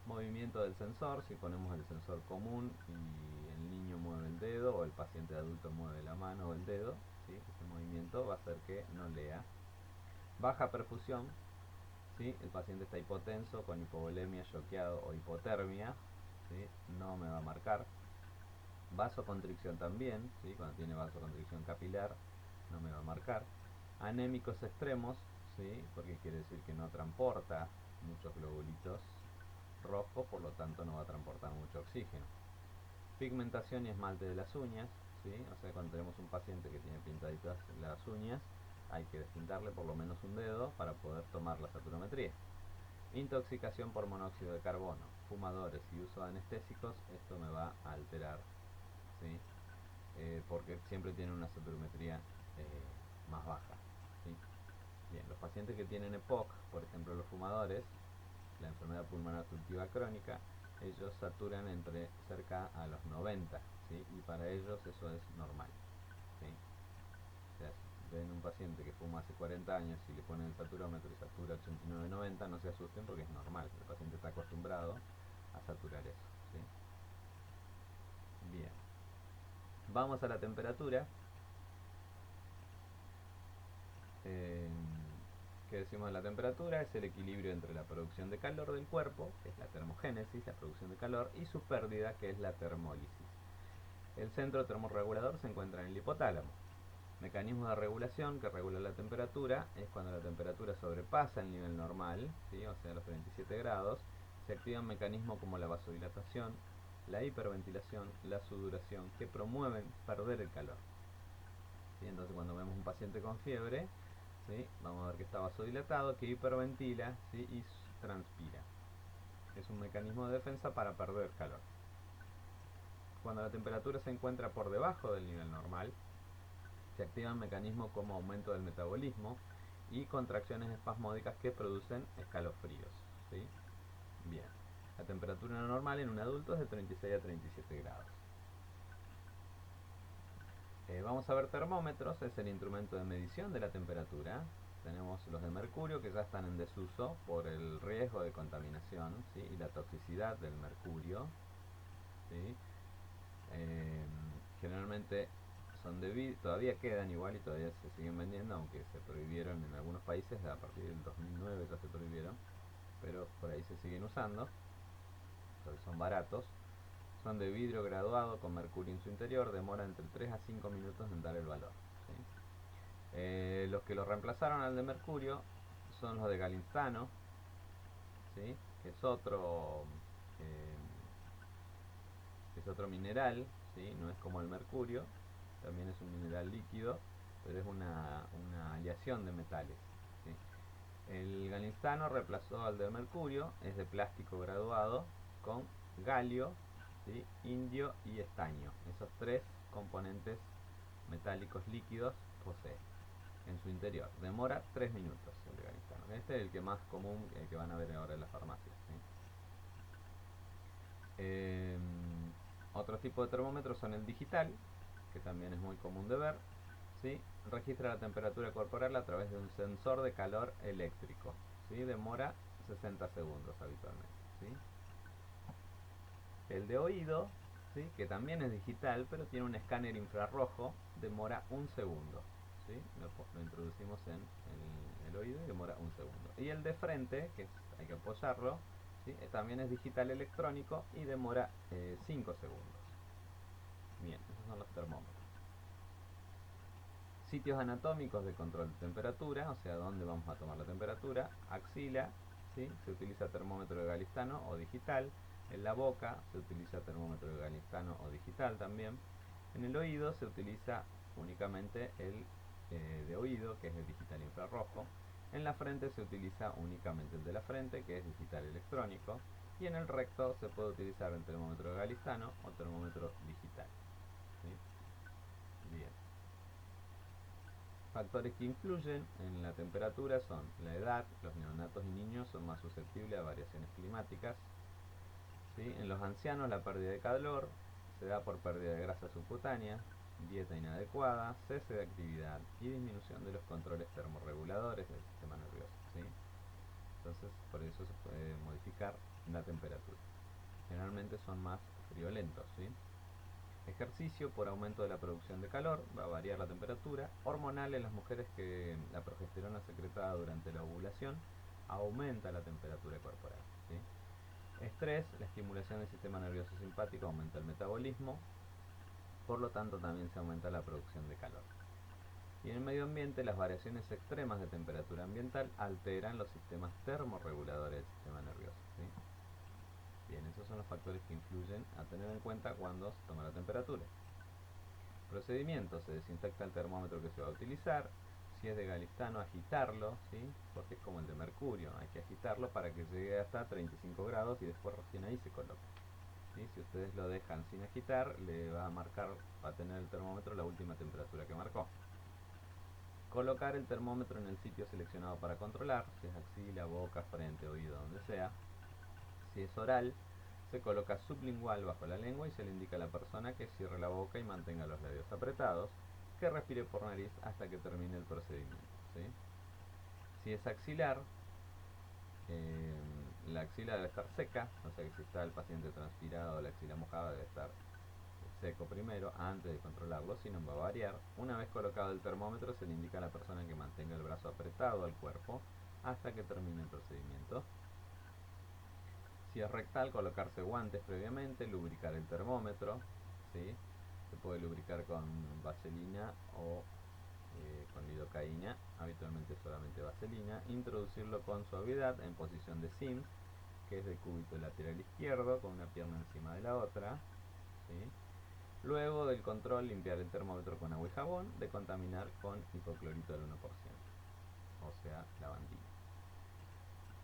Movimiento del sensor, si ponemos el sensor común y el niño mueve el dedo o el paciente adulto mueve la mano o el dedo, ¿sí? Ese movimiento va a hacer que no lea. Baja perfusión, ¿sí? El paciente está hipotenso, con hipovolemia, choqueado o hipotermia, ¿sí? No me va a marcar. Vasoconstricción también, ¿sí? Cuando tiene vasoconstricción capilar no me va a marcar. Anémicos extremos, ¿sí? Porque quiere decir que no transporta muchos globulitos rojos, por lo tanto no va a transportar mucho oxígeno. Pigmentación y esmalte de las uñas, ¿sí? O sea, cuando tenemos un paciente que tiene pintaditas las uñas, hay que despintarle por lo menos un dedo para poder tomar la saturometría. Intoxicación por monóxido de carbono, fumadores y uso de anestésicos, esto me va a alterar ¿sí? Porque siempre tienen una saturometría más baja, ¿sí? Bien, los pacientes que tienen EPOC, por ejemplo los fumadores, la enfermedad pulmonar obstructiva crónica, ellos saturan entre cerca a los 90, ¿sí? Y para ellos eso es normal, ¿sí? O sea, si ven un paciente que fuma hace 40 años y le ponen el saturómetro y satura 89-90, no se asusten porque es normal, el paciente está acostumbrado a saturar eso, ¿sí? Bien, vamos a la temperatura. Eh, ¿Qué decimos de la temperatura? Es el equilibrio entre la producción de calor del cuerpo, que es la termogénesis, la producción de calor, y su pérdida, que es la termólisis. El centro termorregulador se encuentra en el hipotálamo. Mecanismo de regulación que regula la temperatura es cuando la temperatura sobrepasa el nivel normal, ¿sí? O sea, los 37 grados, se activan mecanismos como la vasodilatación, la hiperventilación, la sudoración, que promueven perder el calor, ¿sí? Entonces cuando vemos un paciente con fiebre, ¿sí? Vamos a ver que está vasodilatado, que hiperventila, ¿sí? Y transpira. Es un mecanismo de defensa para perder calor. Cuando la temperatura se encuentra por debajo del nivel normal, se activan mecanismos como aumento del metabolismo y contracciones espasmódicas que producen escalofríos, ¿sí? Bien, la temperatura normal en un adulto es de 36 a 37 grados. Vamos a ver termómetros, es el instrumento de medición de la temperatura. Tenemos los de mercurio que ya están en desuso por el riesgo de contaminación, ¿sí? Y la toxicidad del mercurio, ¿sí? Eh, Generalmente son de vidrio, todavía quedan igual y todavía se siguen vendiendo, aunque se prohibieron en algunos países, a partir del 2009 ya se prohibieron, pero por ahí se siguen usando, porque son baratos. Son de vidrio graduado con mercurio en su interior, demora entre 3 a 5 minutos en dar el valor, ¿sí? Los que lo reemplazaron al de mercurio son los de Galinstano, ¿sí? Que eh, es otro mineral, ¿sí? No es como el mercurio, también es un mineral líquido, pero es una aleación de metales, ¿sí? El galinstano reemplazó al de mercurio, es de plástico graduado con galio, ¿sí? Indio y estaño. Esos tres componentes metálicos líquidos posee en su interior. Demora 3 minutos el de galinstano. Este es el que más común, el que van a ver ahora en las farmacias, ¿sí? Eh, Otro tipo de termómetros son el digital, que también es muy común de ver, ¿sí? Registra la temperatura corporal a través de un sensor de calor eléctrico, ¿sí? Demora 60 segundos habitualmente, ¿sí? El de oído, ¿sí? Que también es digital, pero tiene un escáner infrarrojo, demora un segundo, ¿sí? Lo introducimos en el oído y demora un segundo. Y el de frente, que hay que apoyarlo, ¿sí? También es digital electrónico y demora 5 segundos. Bien, esos son los termómetros. Sitios anatómicos de control de temperatura, o sea, dónde vamos a tomar la temperatura. Axila, ¿sí? Se utiliza termómetro de Galistano o digital. En la boca se utiliza termómetro de Galistano o digital también. En el oído se utiliza únicamente el de oído, que es el digital infrarrojo. En la frente se utiliza únicamente el de la frente, que es digital electrónico. Y en el recto se puede utilizar el termómetro de Galistano o termómetro digital, ¿sí? Bien. Factores que influyen en la temperatura son la edad, los neonatos y niños son más susceptibles a variaciones climáticas, ¿sí? En los ancianos la pérdida de calor se da por pérdida de grasa subcutánea, dieta inadecuada, cese de actividad y disminución de los controles termorreguladores del sistema nervioso, ¿sí? Entonces por eso se puede modificar la temperatura. Generalmente son más friolentos, ¿sí? Ejercicio por aumento de la producción de calor, va a variar la temperatura. Hormonal en las mujeres, que la progesterona secretada durante la ovulación aumenta la temperatura corporal, ¿sí? Estrés, la estimulación del sistema nervioso simpático aumenta el metabolismo, por lo tanto también se aumenta la producción de calor. Y en el medio ambiente, las variaciones extremas de temperatura ambiental alteran los sistemas termorreguladores del sistema nervioso, ¿sí? Bien, esos son los factores que influyen a tener en cuenta cuando se toma la temperatura. Procedimiento: se desinfecta el termómetro que se va a utilizar. Si es de Galistano, agitarlo, ¿sí? Porque es como el de mercurio, hay que agitarlo para que llegue hasta 35 grados y después recién ahí se coloca. ¿sí? Si ustedes lo dejan sin agitar, le va a marcar, va a tener el termómetro la última temperatura que marcó. Colocar el termómetro en el sitio seleccionado para controlar, si es axila, boca, frente, oído, donde sea. Si es oral, se coloca sublingual bajo la lengua y se le indica a la persona que cierre la boca y mantenga los labios apretados, que respire por nariz hasta que termine el procedimiento, ¿sí? Si es axilar, la axila debe estar seca, o sea que si está el paciente transpirado, la axila mojada debe estar seco primero, antes de controlarlo, si no va a variar. Una vez colocado el termómetro, se le indica a la persona que mantenga el brazo apretado al cuerpo hasta que termine el procedimiento. Si es rectal, colocarse guantes previamente, lubricar el termómetro, ¿sí? Se puede lubricar con vaselina o con lidocaína, habitualmente solamente vaselina. Introducirlo con suavidad en posición de Sims, que es de cúbito lateral izquierdo, con una pierna encima de la otra, ¿sí? Luego del control, limpiar el termómetro con agua y jabón, decontaminar con hipoclorito al 1%, o sea, lavandina.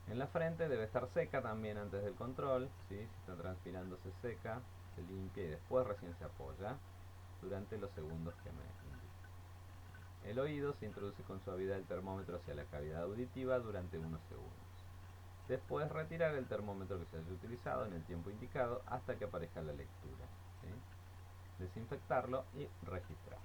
En la frente debe estar seca también antes del control, ¿sí? Si está transpirando se seca, se limpia y después recién se apoya durante los segundos que me indique. El oído se introduce con suavidad el termómetro hacia la cavidad auditiva durante unos segundos. Después retirar el termómetro que se haya utilizado en el tiempo indicado hasta que aparezca la lectura, ¿sí? Desinfectarlo y registrar.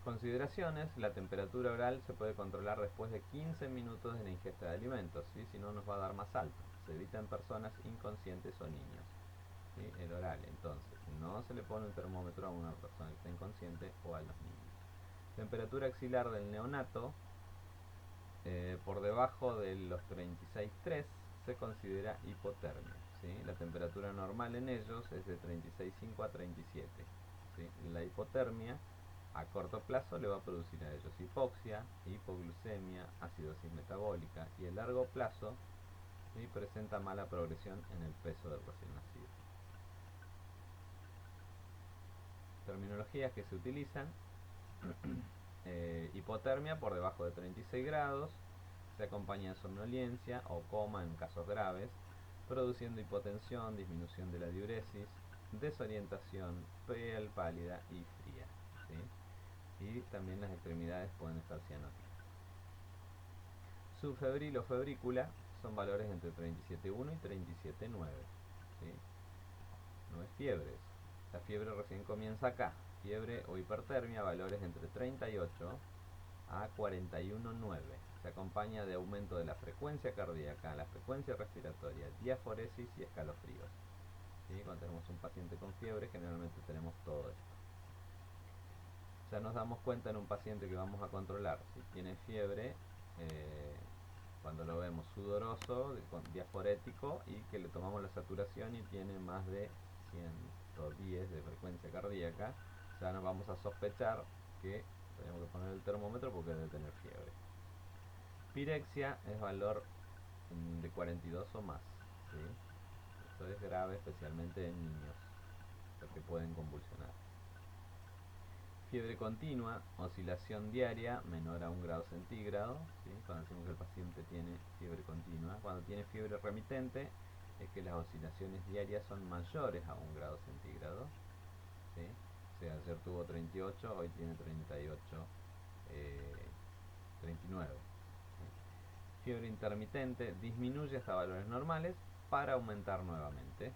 Consideraciones: la temperatura oral se puede controlar después de 15 minutos de la ingesta de alimentos, ¿sí? Si no nos va a dar más alto. Se evita en personas inconscientes o niños, ¿sí? El oral, entonces, no se le pone un termómetro a una persona que está inconsciente o a los niños. Temperatura axilar del neonato, por debajo de los 36,3 se considera hipotermia, ¿sí? La temperatura normal en ellos es de 36,5 a 37, ¿sí? La hipotermia a corto plazo le va a producir a ellos hipoxia, hipoglucemia, acidosis metabólica, y a largo plazo, ¿sí?, presenta mala progresión en el peso del recién nacido. Terminologías que se utilizan: hipotermia por debajo de 36 grados, se acompaña de somnolencia o coma en casos graves, produciendo hipotensión, disminución de la diuresis, desorientación, piel pálida y fría, ¿sí? Y también las extremidades pueden estar cianóticas. Subfebril o febrícula son valores entre 37,1 y 37,9, ¿sí? No es fiebre. La fiebre recién comienza acá. Fiebre o hipertermia, valores entre 38 a 41,9. Se acompaña de aumento de la frecuencia cardíaca, la frecuencia respiratoria, diaforesis y escalofríos, ¿sí? Cuando tenemos un paciente con fiebre, generalmente tenemos todo esto. Ya nos damos cuenta en un paciente que vamos a controlar si tiene fiebre, cuando lo vemos sudoroso, diaforético, y que le tomamos la saturación y tiene más de 110 de frecuencia cardíaca, ya nos vamos a sospechar que tenemos que poner el termómetro porque debe tener fiebre. Pirexia es valor de 42 o más, ¿sí? Esto es grave, especialmente en niños, porque pueden convulsionar. Fiebre continua, oscilación diaria menor a 1 grado centígrado, ¿sí? Cuando decimos que el paciente tiene fiebre continua. Cuando tiene fiebre remitente, es que las oscilaciones diarias son mayores a 1 grado centígrado, ¿sí? O sea, ayer tuvo 38, hoy tiene 38, 39. ¿Sí? Fiebre intermitente disminuye hasta valores normales para aumentar nuevamente,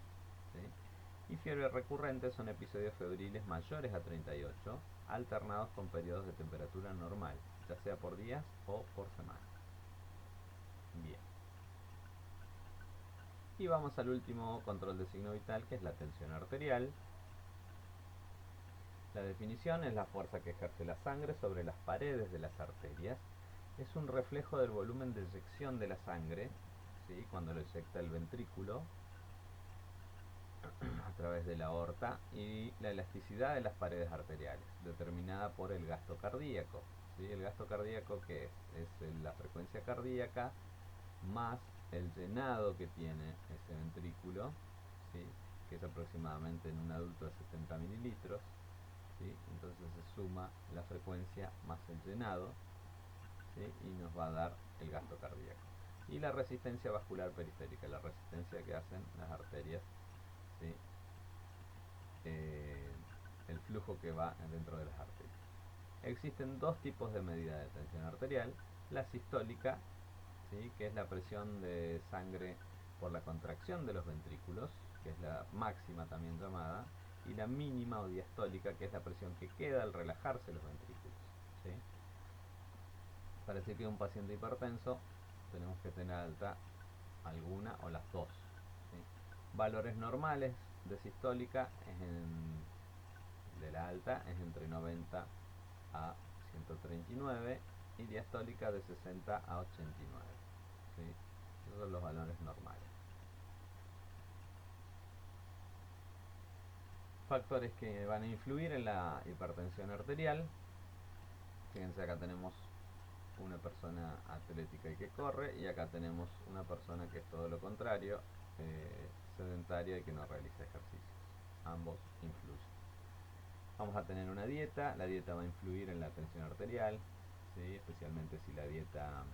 ¿sí? Y fiebre recurrente son episodios febriles mayores a 38, alternados con periodos de temperatura normal, ya sea por días o por semana. Bien. Y vamos al último control de signo vital, que es la tensión arterial. La definición es la fuerza que ejerce la sangre sobre las paredes de las arterias. Es un reflejo del volumen de eyección de la sangre, ¿sí?, cuando lo eyecta el ventrículo a través de la aorta, y la elasticidad de las paredes arteriales, determinada por el gasto cardíaco, ¿sí? El gasto cardíaco, ¿qué es? Es la frecuencia cardíaca más el llenado que tiene ese ventrículo, ¿sí?, que es aproximadamente en un adulto de 70 mililitros, ¿sí? Entonces se suma la frecuencia más el llenado, ¿sí?, y nos va a dar el gasto cardíaco. y la resistencia vascular periférica, la resistencia que hacen las arterias, ¿sí? El flujo que va dentro de las arterias. Existen dos tipos de medida de tensión arterial: la sistólica, ¿sí? Que es la presión de sangre por la contracción de los ventrículos, que es la máxima también llamada, y la mínima o diastólica, que es la presión que queda al relajarse los ventrículos, ¿sí? Para decir que un paciente hipertenso tenemos que tener alta alguna o las dos, ¿sí? Valores normales de sistólica de la alta es entre 90 a 139 y diastólica de 60 a 89, ¿sí? Esos son los valores normales. Factores que van a influir en la hipertensión arterial. Fíjense, acá tenemos una persona atlética y que corre, y acá tenemos una persona que es todo lo contrario, sedentaria y que no realiza ejercicios. Ambos influyen. Vamos a tener una dieta. La dieta va a influir en la tensión arterial, ¿sí? Especialmente si la dieta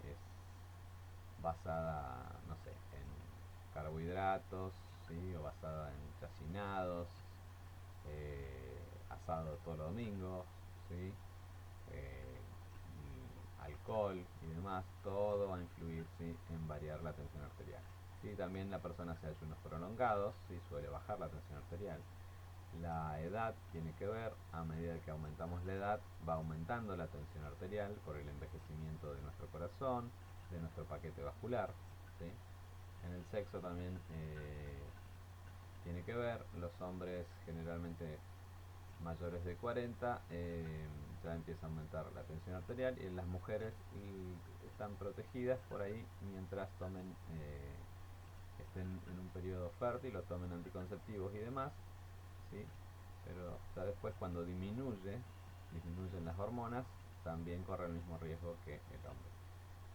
es basada, no sé, en carbohidratos, ¿sí? O basada en chacinados, asado todos los domingos, ¿sí? Alcohol y demás, todo va a influir, ¿sí? En variar la tensión arterial. ¿Sí? También la persona hace ayunos prolongados, ¿sí? Suele bajar la tensión arterial. La edad tiene que ver. A medida que aumentamos la edad, va aumentando la tensión arterial por el envejecimiento de nuestro corazón, de nuestro paquete vascular, ¿sí? En el sexo también tiene que ver. Los hombres generalmente mayores de 40 ya empieza a aumentar la tensión arterial, y las mujeres están protegidas por ahí mientras estén en un periodo fértil o tomen anticonceptivos y demás, ¿sí? Pero ya después, cuando disminuyen las hormonas, también corre el mismo riesgo que el hombre.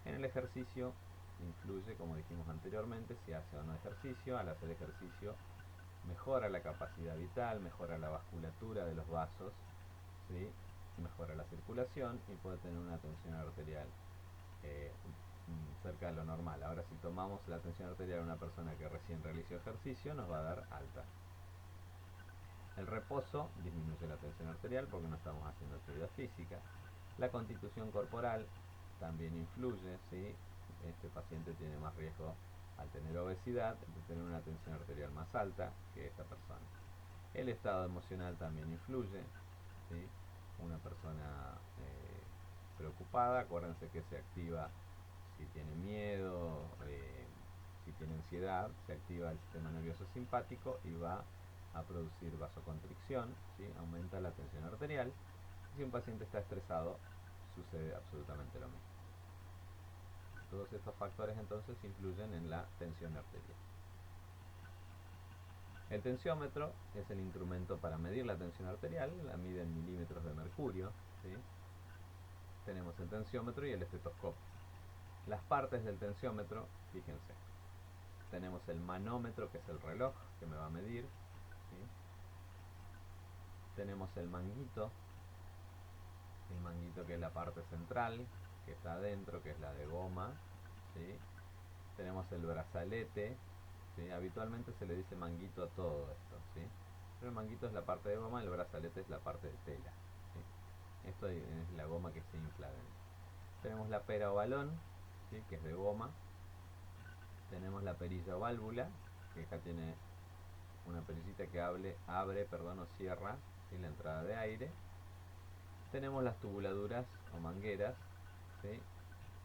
En el ejercicio influye, como dijimos anteriormente, si hace o no ejercicio. Al hacer ejercicio mejora la capacidad vital, mejora la vasculatura de los vasos, ¿sí? Mejora la circulación y puede tener una tensión arterial cerca de lo normal. Ahora, si tomamos la tensión arterial de una persona que recién realizó ejercicio, nos va a dar alta. El reposo disminuye la tensión arterial porque no estamos haciendo actividad física. La constitución corporal también influye, ¿sí? Este paciente tiene más riesgo, al tener obesidad, de tener una tensión arterial más alta que esta persona. El estado emocional también influye, ¿sí? Una persona preocupada, acuérdense que se activa si tiene miedo, si tiene ansiedad, se activa el sistema nervioso simpático y va a producir vasoconstricción, ¿sí? Aumenta la tensión arterial. Si un paciente está estresado, sucede absolutamente lo mismo. Todos estos factores entonces influyen en la tensión arterial. El tensiómetro es el instrumento para medir la tensión arterial, la mide en milímetros de mercurio, ¿sí? Tenemos el tensiómetro y el estetoscopio. Las partes del tensiómetro, fíjense, tenemos el manómetro, que es el reloj que me va a medir, ¿sí? Tenemos el manguito que es la parte central, que está adentro, que es la de goma, ¿sí? Tenemos el brazalete, ¿sí? Habitualmente se le dice manguito a todo esto, ¿sí? Pero el manguito es la parte de goma, el brazalete es la parte de tela, ¿sí? Esto es la goma que se infla dentro. Tenemos la pera o balón, ¿sí? Que es de goma. Tenemos la perilla o válvula, que acá tiene una perillita que abre o cierra, ¿sí? La entrada de aire. Tenemos las tubuladuras o mangueras, ¿sí?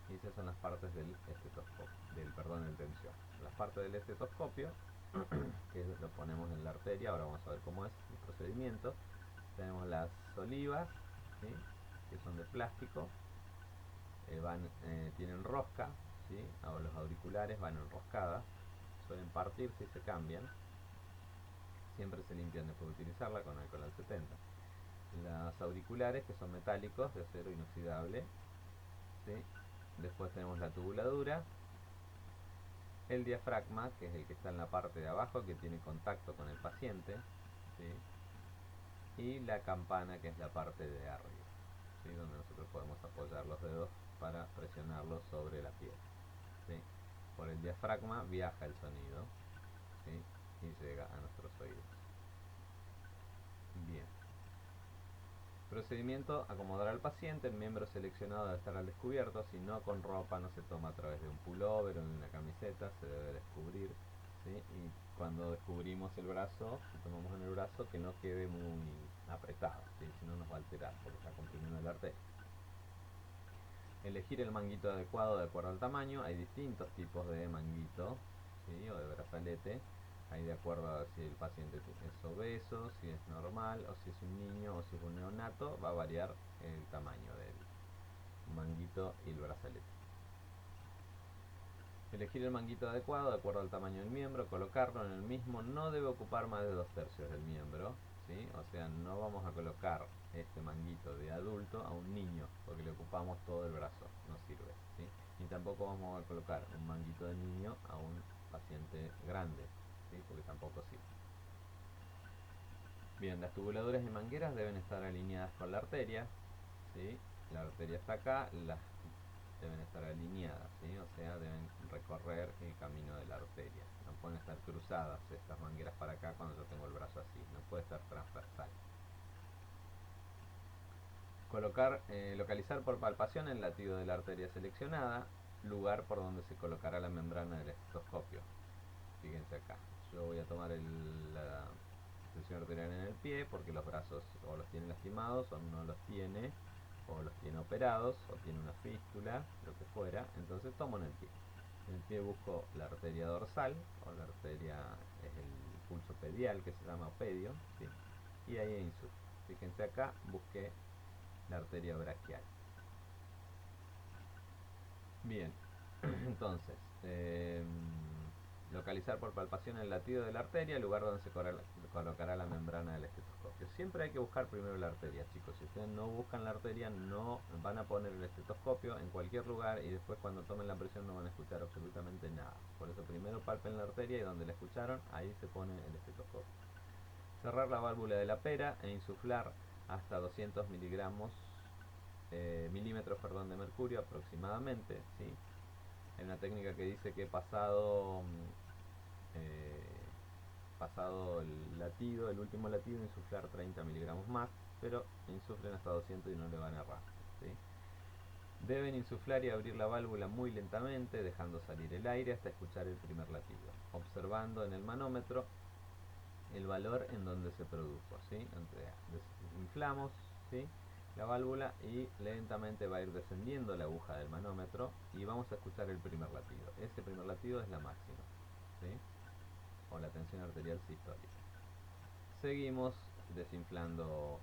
Y esas son las partes del estetoscopio, del tensión. Las partes del estetoscopio, que lo ponemos en la arteria. Ahora vamos a ver cómo es el procedimiento. Tenemos las olivas, ¿sí? Que son de plástico, tienen rosca, ¿sí? Ahora los auriculares van enroscadas, suelen partirse y se cambian. Siempre se limpian después de utilizarla con alcohol al 70. Los auriculares, que son metálicos, de acero inoxidable, ¿sí? Después tenemos la tubuladura, el diafragma, que es el que está en la parte de abajo, que tiene contacto con el paciente, ¿sí? Y la campana, que es la parte de arriba, ¿sí? Donde nosotros podemos apoyar los dedos para presionarlos sobre la piel. por el diafragma viaja el sonido, ¿sí? Y llega a nuestros oídos. Bien. Procedimiento: acomodar al paciente. El miembro seleccionado debe estar al descubierto, si no con ropa, no se toma a través de un pullover o de una camiseta, se debe descubrir, ¿sí? Y cuando descubrimos el brazo, si tomamos en el brazo, que no quede muy apretado, ¿sí? Si no nos va a alterar porque está comprimiendo la arteria. Elegir el manguito adecuado de acuerdo al tamaño. Hay distintos tipos de manguito, ¿sí? O de brazalete. Hay de acuerdo a si el paciente es obeso, si es normal, o si es un niño, o si es un neonato, va a variar el tamaño del manguito y el brazalete. Elegir el manguito adecuado de acuerdo al tamaño del miembro, colocarlo en el mismo, no debe ocupar más de 2/3 del miembro, ¿sí? O sea, no vamos a colocar este manguito de adulto a un niño, porque le ocupamos todo el brazo, no sirve, ¿sí? Ni tampoco vamos a colocar un manguito de niño a un paciente grande, ¿sí? Porque tampoco sirve. Bien, las tubuladuras y mangueras deben estar alineadas con la arteria, ¿sí? La arteria está acá, las deben estar alineadas, ¿sí? O sea, deben recorrer el camino de la arteria. No pueden estar cruzadas estas mangueras para acá cuando yo tengo el brazo así, no puede estar transversal. Localizar por palpación el latido de la arteria seleccionada, lugar por donde se colocará la membrana del estetoscopio. Fíjense acá, yo voy a tomar la presión arterial en el pie porque los brazos o los tiene lastimados o no los tiene, o los tiene operados o tiene una fístula, lo que fuera. Entonces tomo en el pie. En el pie busco la arteria dorsal, o la arteria es el pulso pedial, que se llama pedio, ¿sí? Y ahí insuflo. Fíjense acá, busqué la arteria braquial. Bien, entonces, localizar por palpación el latido de la arteria, el lugar donde se colocará la membrana del estetoscopio. Siempre hay que buscar primero la arteria, chicos. Si ustedes no buscan la arteria, no van a poner el estetoscopio en cualquier lugar y después cuando tomen la presión no van a escuchar absolutamente nada. Por eso primero palpen la arteria y donde la escucharon, ahí se pone el estetoscopio. Cerrar la válvula de la pera e insuflar hasta 200 milímetros de mercurio aproximadamente, ¿sí? Hay una técnica que dice que pasado el latido, el último latido, insuflar 30 miligramos más, pero insuflen hasta 200 y no le van a errar, ¿sí? Deben insuflar y abrir la válvula muy lentamente, dejando salir el aire hasta escuchar el primer latido, observando en el manómetro el valor en donde se produjo, ¿sí? Entonces, inflamos, ¿sí?, la válvula y lentamente va a ir descendiendo la aguja del manómetro y vamos a escuchar el primer latido. Ese primer latido es la máxima, ¿sí?, o la tensión arterial sistólica. Seguimos desinflando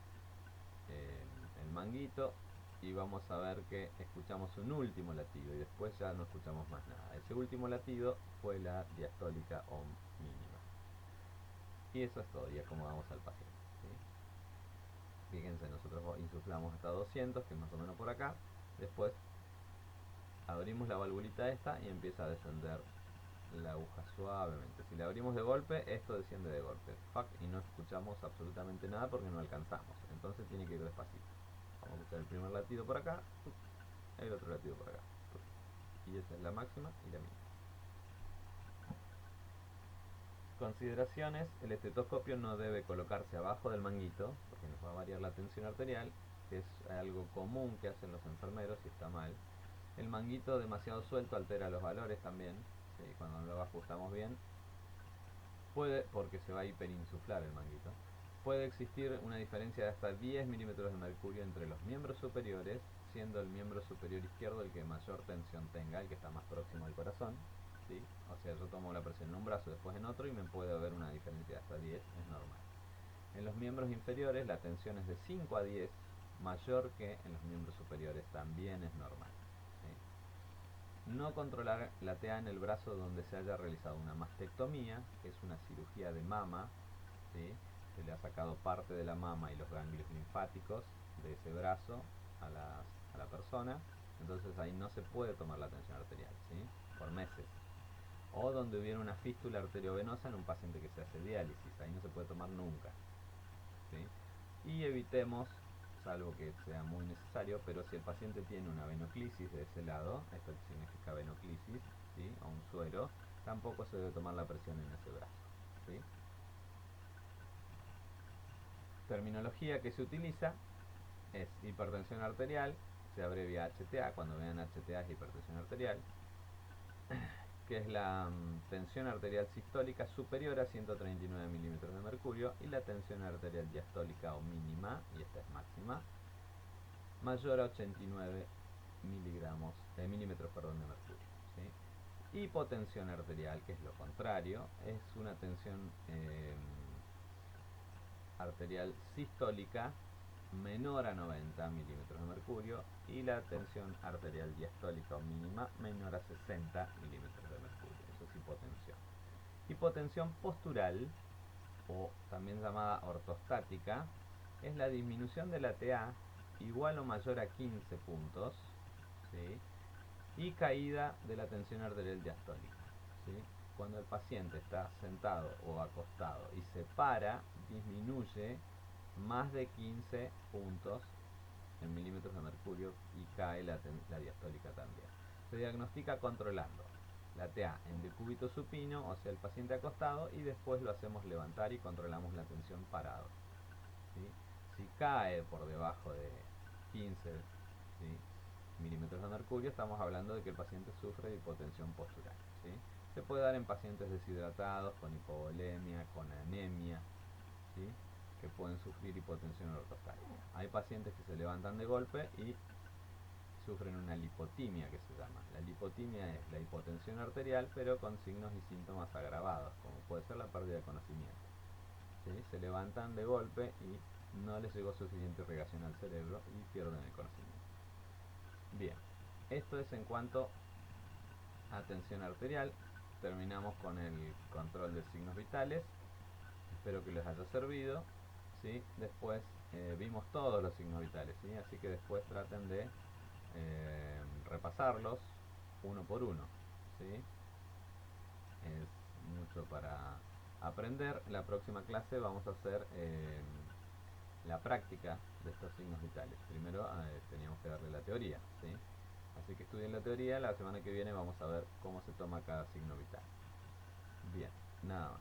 el manguito y vamos a ver que escuchamos un último latido y después ya no escuchamos más nada. Ese último latido fue la diastólica o mínima. Y eso es todo, y acomodamos al paciente, ¿sí? Fíjense, nosotros insuflamos hasta 200, que es más o menos por acá. Después abrimos la valvulita esta y empieza a descender la aguja suavemente. Si la abrimos de golpe, esto desciende de golpe, y no escuchamos absolutamente nada porque no alcanzamos. Entonces tiene que ir despacito. Vamos a escuchar el primer latido por acá, el otro latido por acá. Y esa es la máxima y la mínima. Consideraciones: el estetoscopio no debe colocarse abajo del manguito porque nos va a variar la tensión arterial, que es algo común que hacen los enfermeros y está mal. El manguito demasiado suelto altera los valores también, ¿sí?, cuando no lo ajustamos bien. Porque se va a hiperinsuflar el manguito. Puede existir una diferencia de hasta 10 milímetros de mercurio entre los miembros superiores, siendo el miembro superior izquierdo el que mayor tensión tenga, el que está más próximo al corazón, ¿sí? O sea, yo tomo la presión en un brazo, después en otro y me puede haber una diferencia de hasta 10, es normal. En los miembros inferiores la tensión es de 5 a 10, mayor que en los miembros superiores, también es normal, ¿sí? No controlar la TA en el brazo donde se haya realizado una mastectomía, que es una cirugía de mama, ¿sí? Se le ha sacado parte de la mama y los ganglios linfáticos de ese brazo a la persona. Entonces ahí no se puede tomar la tensión arterial, ¿sí?, por meses. O donde hubiera una fístula arteriovenosa en un paciente que se hace diálisis, ahí no se puede tomar nunca, ¿sí? Y evitemos, salvo que sea muy necesario, pero si el paciente tiene una venoclisis de ese lado, esto significa venoclisis, ¿sí? O un suero, tampoco se debe tomar la presión en ese brazo, ¿sí? Terminología que se utiliza es hipertensión arterial, se abrevia HTA, cuando vean HTA es hipertensión arterial, que es la tensión arterial sistólica superior a 139 milímetros de mercurio y la tensión arterial diastólica o mínima, y esta es máxima, mayor a 89 milímetros de mercurio, ¿sí? Hipotensión arterial, que es lo contrario, es una tensión arterial sistólica menor a 90 milímetros de mercurio y la tensión arterial diastólica o mínima menor a 60 milímetros de mercurio. Eso es hipotensión. Hipotensión postural, o también llamada ortostática, es la disminución de la TA igual o mayor a 15 puntos, ¿sí? Y caída de la tensión arterial diastólica, ¿sí? Cuando el paciente está sentado o acostado y se para, disminuye más de 15 puntos en milímetros de mercurio y cae la diastólica también. Se diagnostica controlando la TA en decúbito supino, o sea el paciente acostado, y después lo hacemos levantar y controlamos la tensión parado, ¿sí? Si cae por debajo de 15, ¿sí?, milímetros de mercurio, estamos hablando de que el paciente sufre de hipotensión postural, ¿sí? Se puede dar en pacientes deshidratados, con hipovolemia, con anemia, ¿sí?, que pueden sufrir hipotensión ortostática. Hay pacientes que se levantan de golpe y sufren una lipotimia, que se llama. La lipotimia es la hipotensión arterial, pero con signos y síntomas agravados, como puede ser la pérdida de conocimiento, ¿sí? Se levantan de golpe y no les llegó suficiente irrigación al cerebro y pierden el conocimiento. Bien, esto es en cuanto a tensión arterial. Terminamos con el control de signos vitales. Espero que les haya servido, ¿sí? Después vimos todos los signos vitales, ¿sí? Así que después traten de repasarlos uno por uno, ¿sí? Es mucho para aprender. La próxima clase vamos a hacer la práctica de estos signos vitales. Primero teníamos que darle la teoría, ¿sí? Así que estudien la teoría. La semana que viene vamos a ver cómo se toma cada signo vital. Bien, nada más.